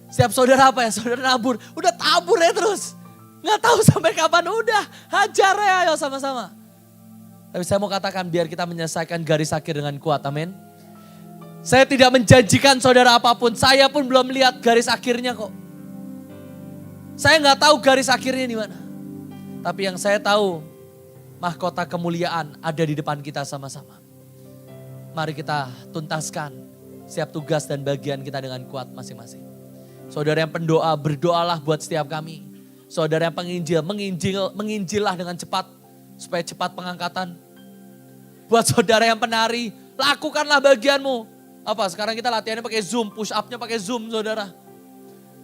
Setiap saudara apa ya? Saudara nabur, udah tabur ya terus. Nggak tahu sampai kapan, udah hajar ya ayo sama-sama. Tapi saya mau katakan biar kita menyelesaikan garis akhir dengan kuat, amin. Saya tidak menjanjikan saudara apapun, saya pun belum lihat garis akhirnya kok. Saya nggak tahu garis akhirnya di mana. Tapi yang saya tahu, mahkota kemuliaan ada di depan kita sama-sama. Mari kita tuntaskan setiap tugas dan bagian kita dengan kuat masing-masing. Saudara yang pendoa, berdoalah buat setiap kami. Saudara yang penginjil, menginjillah dengan cepat. Supaya cepat pengangkatan. Buat saudara yang penari, lakukanlah bagianmu. Apa, sekarang kita latihannya pakai Zoom, push up-nya pakai Zoom saudara.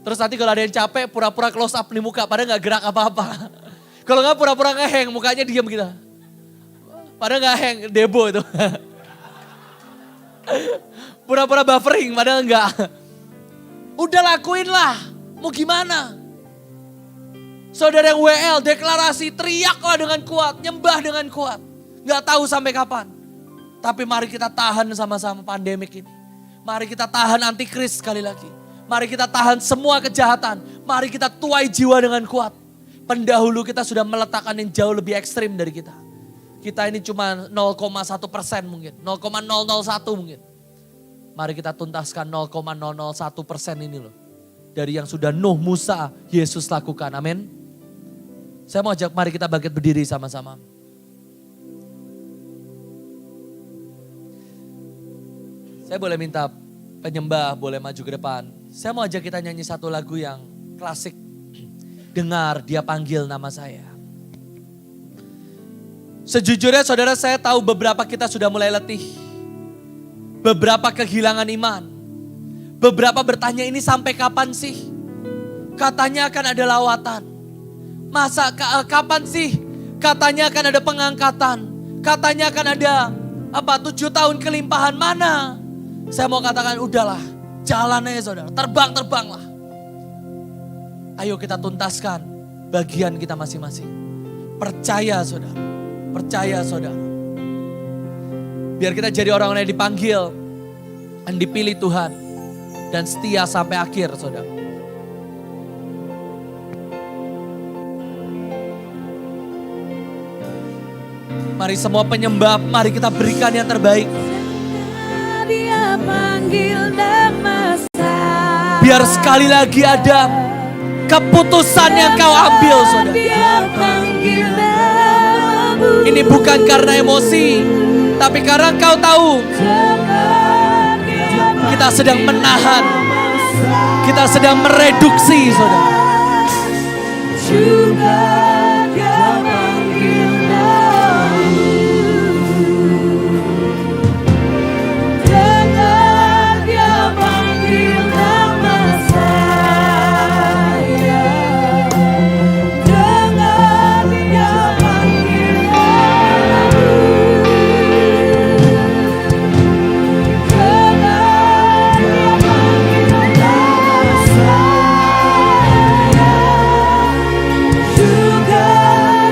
Terus nanti kalau ada yang capek, pura-pura close up di muka, padahal gak gerak apa-apa. Kalau gak pura-pura ngeheng, mukanya diam gitu. Padahal gak hang, debo itu. Pura-pura buffering, padahal enggak. Udah lakuin lah, mau gimana? Saudara yang WL deklarasi, teriaklah dengan kuat, nyembah dengan kuat. Gak tahu sampai kapan. Tapi mari kita tahan sama-sama pandemik ini. Mari kita tahan antikris sekali lagi. Mari kita tahan semua kejahatan. Mari kita tuai jiwa dengan kuat. Pendahulu kita sudah meletakkan yang jauh lebih ekstrim dari kita. Kita ini cuma 0,1% mungkin, 0,001 mungkin. Mari kita tuntaskan 0,001% ini loh. Dari yang sudah Nuh, Musa, Yesus lakukan, amin. Saya mau ajak mari kita bangkit berdiri sama-sama. Saya boleh minta Penyembah boleh maju ke depan. Saya mau ajak kita nyanyi satu lagu yang klasik. Dengar dia panggil nama saya. Sejujurnya saudara, saya tahu beberapa kita sudah mulai letih. Beberapa kehilangan iman. Beberapa bertanya, ini sampai kapan sih? Katanya akan ada lawatan. Masa kapan sih? Katanya akan ada pengangkatan. Katanya akan ada 7 tahun kelimpahan, mana? Saya mau katakan udahlah, jalan aja saudara, terbanglah. Ayo kita tuntaskan bagian kita masing-masing. Percaya saudara, percaya saudara. Biar kita jadi orang-orang yang dipanggil, yang dipilih Tuhan, dan setia sampai akhir saudara. Mari semua penyembah, mari kita berikan yang terbaik. Dia panggil nama saya. Biar sekali lagi ada keputusan yang kau ambil saudara. Dia panggil namamu. Ini bukan karena emosi, tapi karena kau tahu kita sedang menahan, kita sedang mereduksi saudara. Juga dia panggil namamu. Dengar dia panggil nama saya. Dengar dia panggil namamu. Dengar dia panggil nama saya. Juga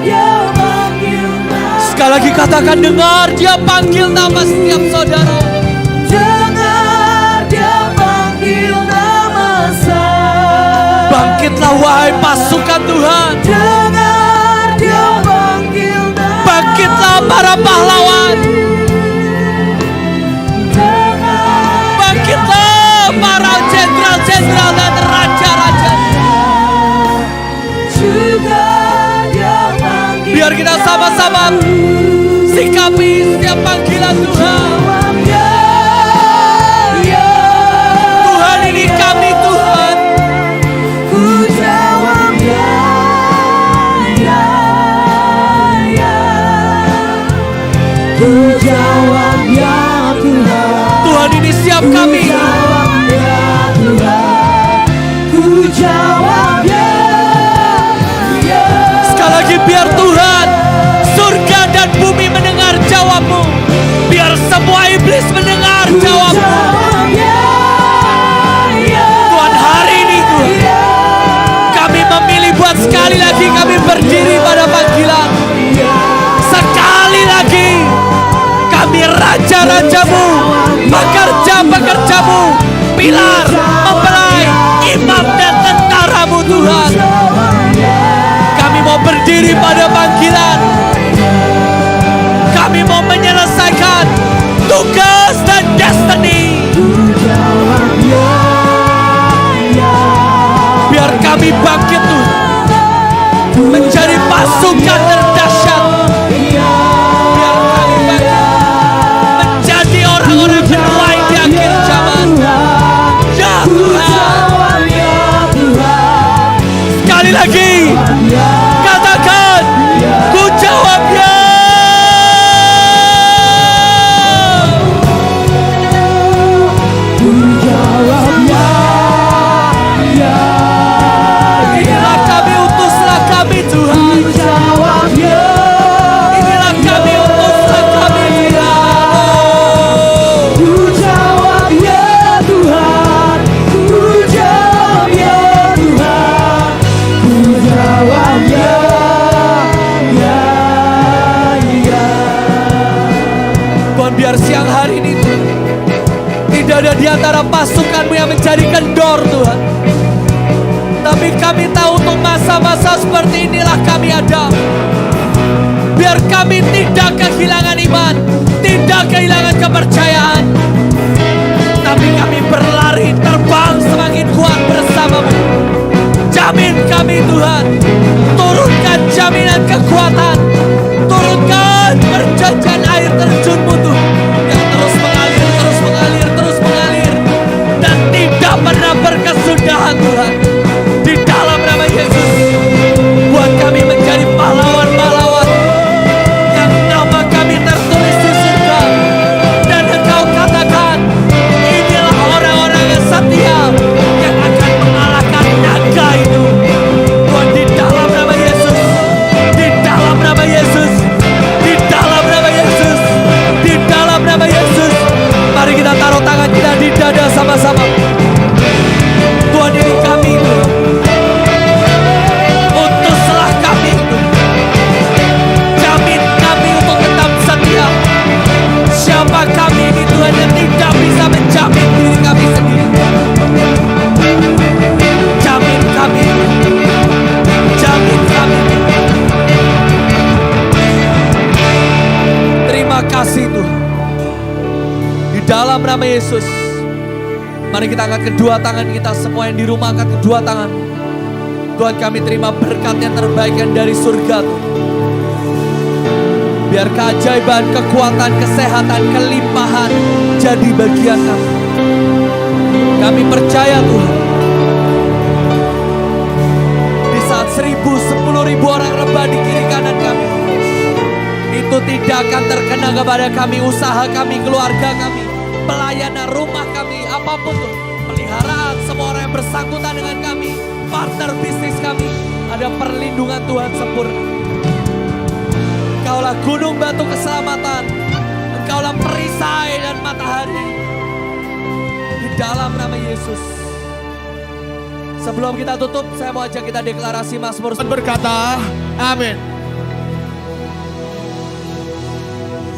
dia panggil nama. Sekali lagi katakan, dengar dia panggil nama setiap saudara. Dengar dia panggil nama saya. Bangkitlah wahai pasukan Tuhan. Dengar dia panggil nama. Bangkitlah para pahlawan. Dengar Bangkitlah para jenderal-jenderal dan raja-raja. juga dia panggil. Biar kita sama-sama sikapi setiap panggilan Tuhan. Tuhan, ini kami Tuhan. Ku jawab ya, ya, ya. Ku jawab ya Tuhan. Tuhan, ini siap kami. Jawab ya Tuhan. Ku jawab ya, ya. Sekali lagi biar Tuhan, surga dan bumi mendengar jawabmu. Biar semua iblis mendengar jawabmu. Jawab ya, ya. Tuhan, hari ini Tuhan, kami memilih buat sekali lagi kami berdiri pada panggilan. Sekali lagi kami raja-rajamu, pekerja-pekerjamu, pilar, mempelai, imam dan tentaramu Tuhan. Kami mau berdiri pada panggilan. Kami mau menyelesaikan tugas dan destiny. Biar kami bangkit Tuhan, menjadi pasukan terdahsyat. Biar kami bangkit, menjadi orang-orang penuai di akhir zaman. Ya Tuhan, sekali lagi katakan, ku jawab ya. Inilah kami, utuslah kami Tuhan. Inilah kami, utuslah kami Tuhan. Tuhan, biar siang hari ini Tuhan, tidak ada di antara pasukanmu yang menjadi kendor Tuhan. Tapi kami tahu untuk masa-masa seperti inilah kami ada. Biar kami tidak kehilangan iman, tidak kehilangan kepercayaan. Tapi kami berlari terbang semakin kuat bersamamu. Jamin kami Tuhan, turunkan jaminan kekuatan, turunkan perjanjian air terjunmu Tuhan, yang terus mengalir, terus mengalir, terus mengalir. bersama-sama. Tuhan, ini kami Tuhan. Utuslah kami Tuhan. Jamin kami untuk tetap setia. Siapa kami ini Tuhan yang tidak bisa menjamin diri kami sendiri. Jamin kami. Jamin kami. Terima kasih Tuhan. Di dalam nama Yesus, mari kita angkat kedua tangan kita, semua yang di rumah angkat kedua tangan. Tuhan, kami terima berkat yang terbaik yang dari surga Tuhan. Biar keajaiban, kekuatan, kesehatan, kelimpahan jadi bagian kami. Kami percaya Tuhan, di saat 1.000, 10.000 orang rebah di kiri kanan kami, itu tidak akan terkena kepada kami, usaha kami, keluarga kami, pelayanan rumah kami, apapun Tuhan, peliharaan, semua orang yang bersangkutan dengan kami, partner bisnis kami, ada perlindungan Tuhan sempurna. Engkaulah gunung batu keselamatan, Engkaulah perisai dan matahari. Di dalam nama Yesus. Sebelum kita tutup, saya mau ajak kita deklarasi Mazmur. Berkata, amin.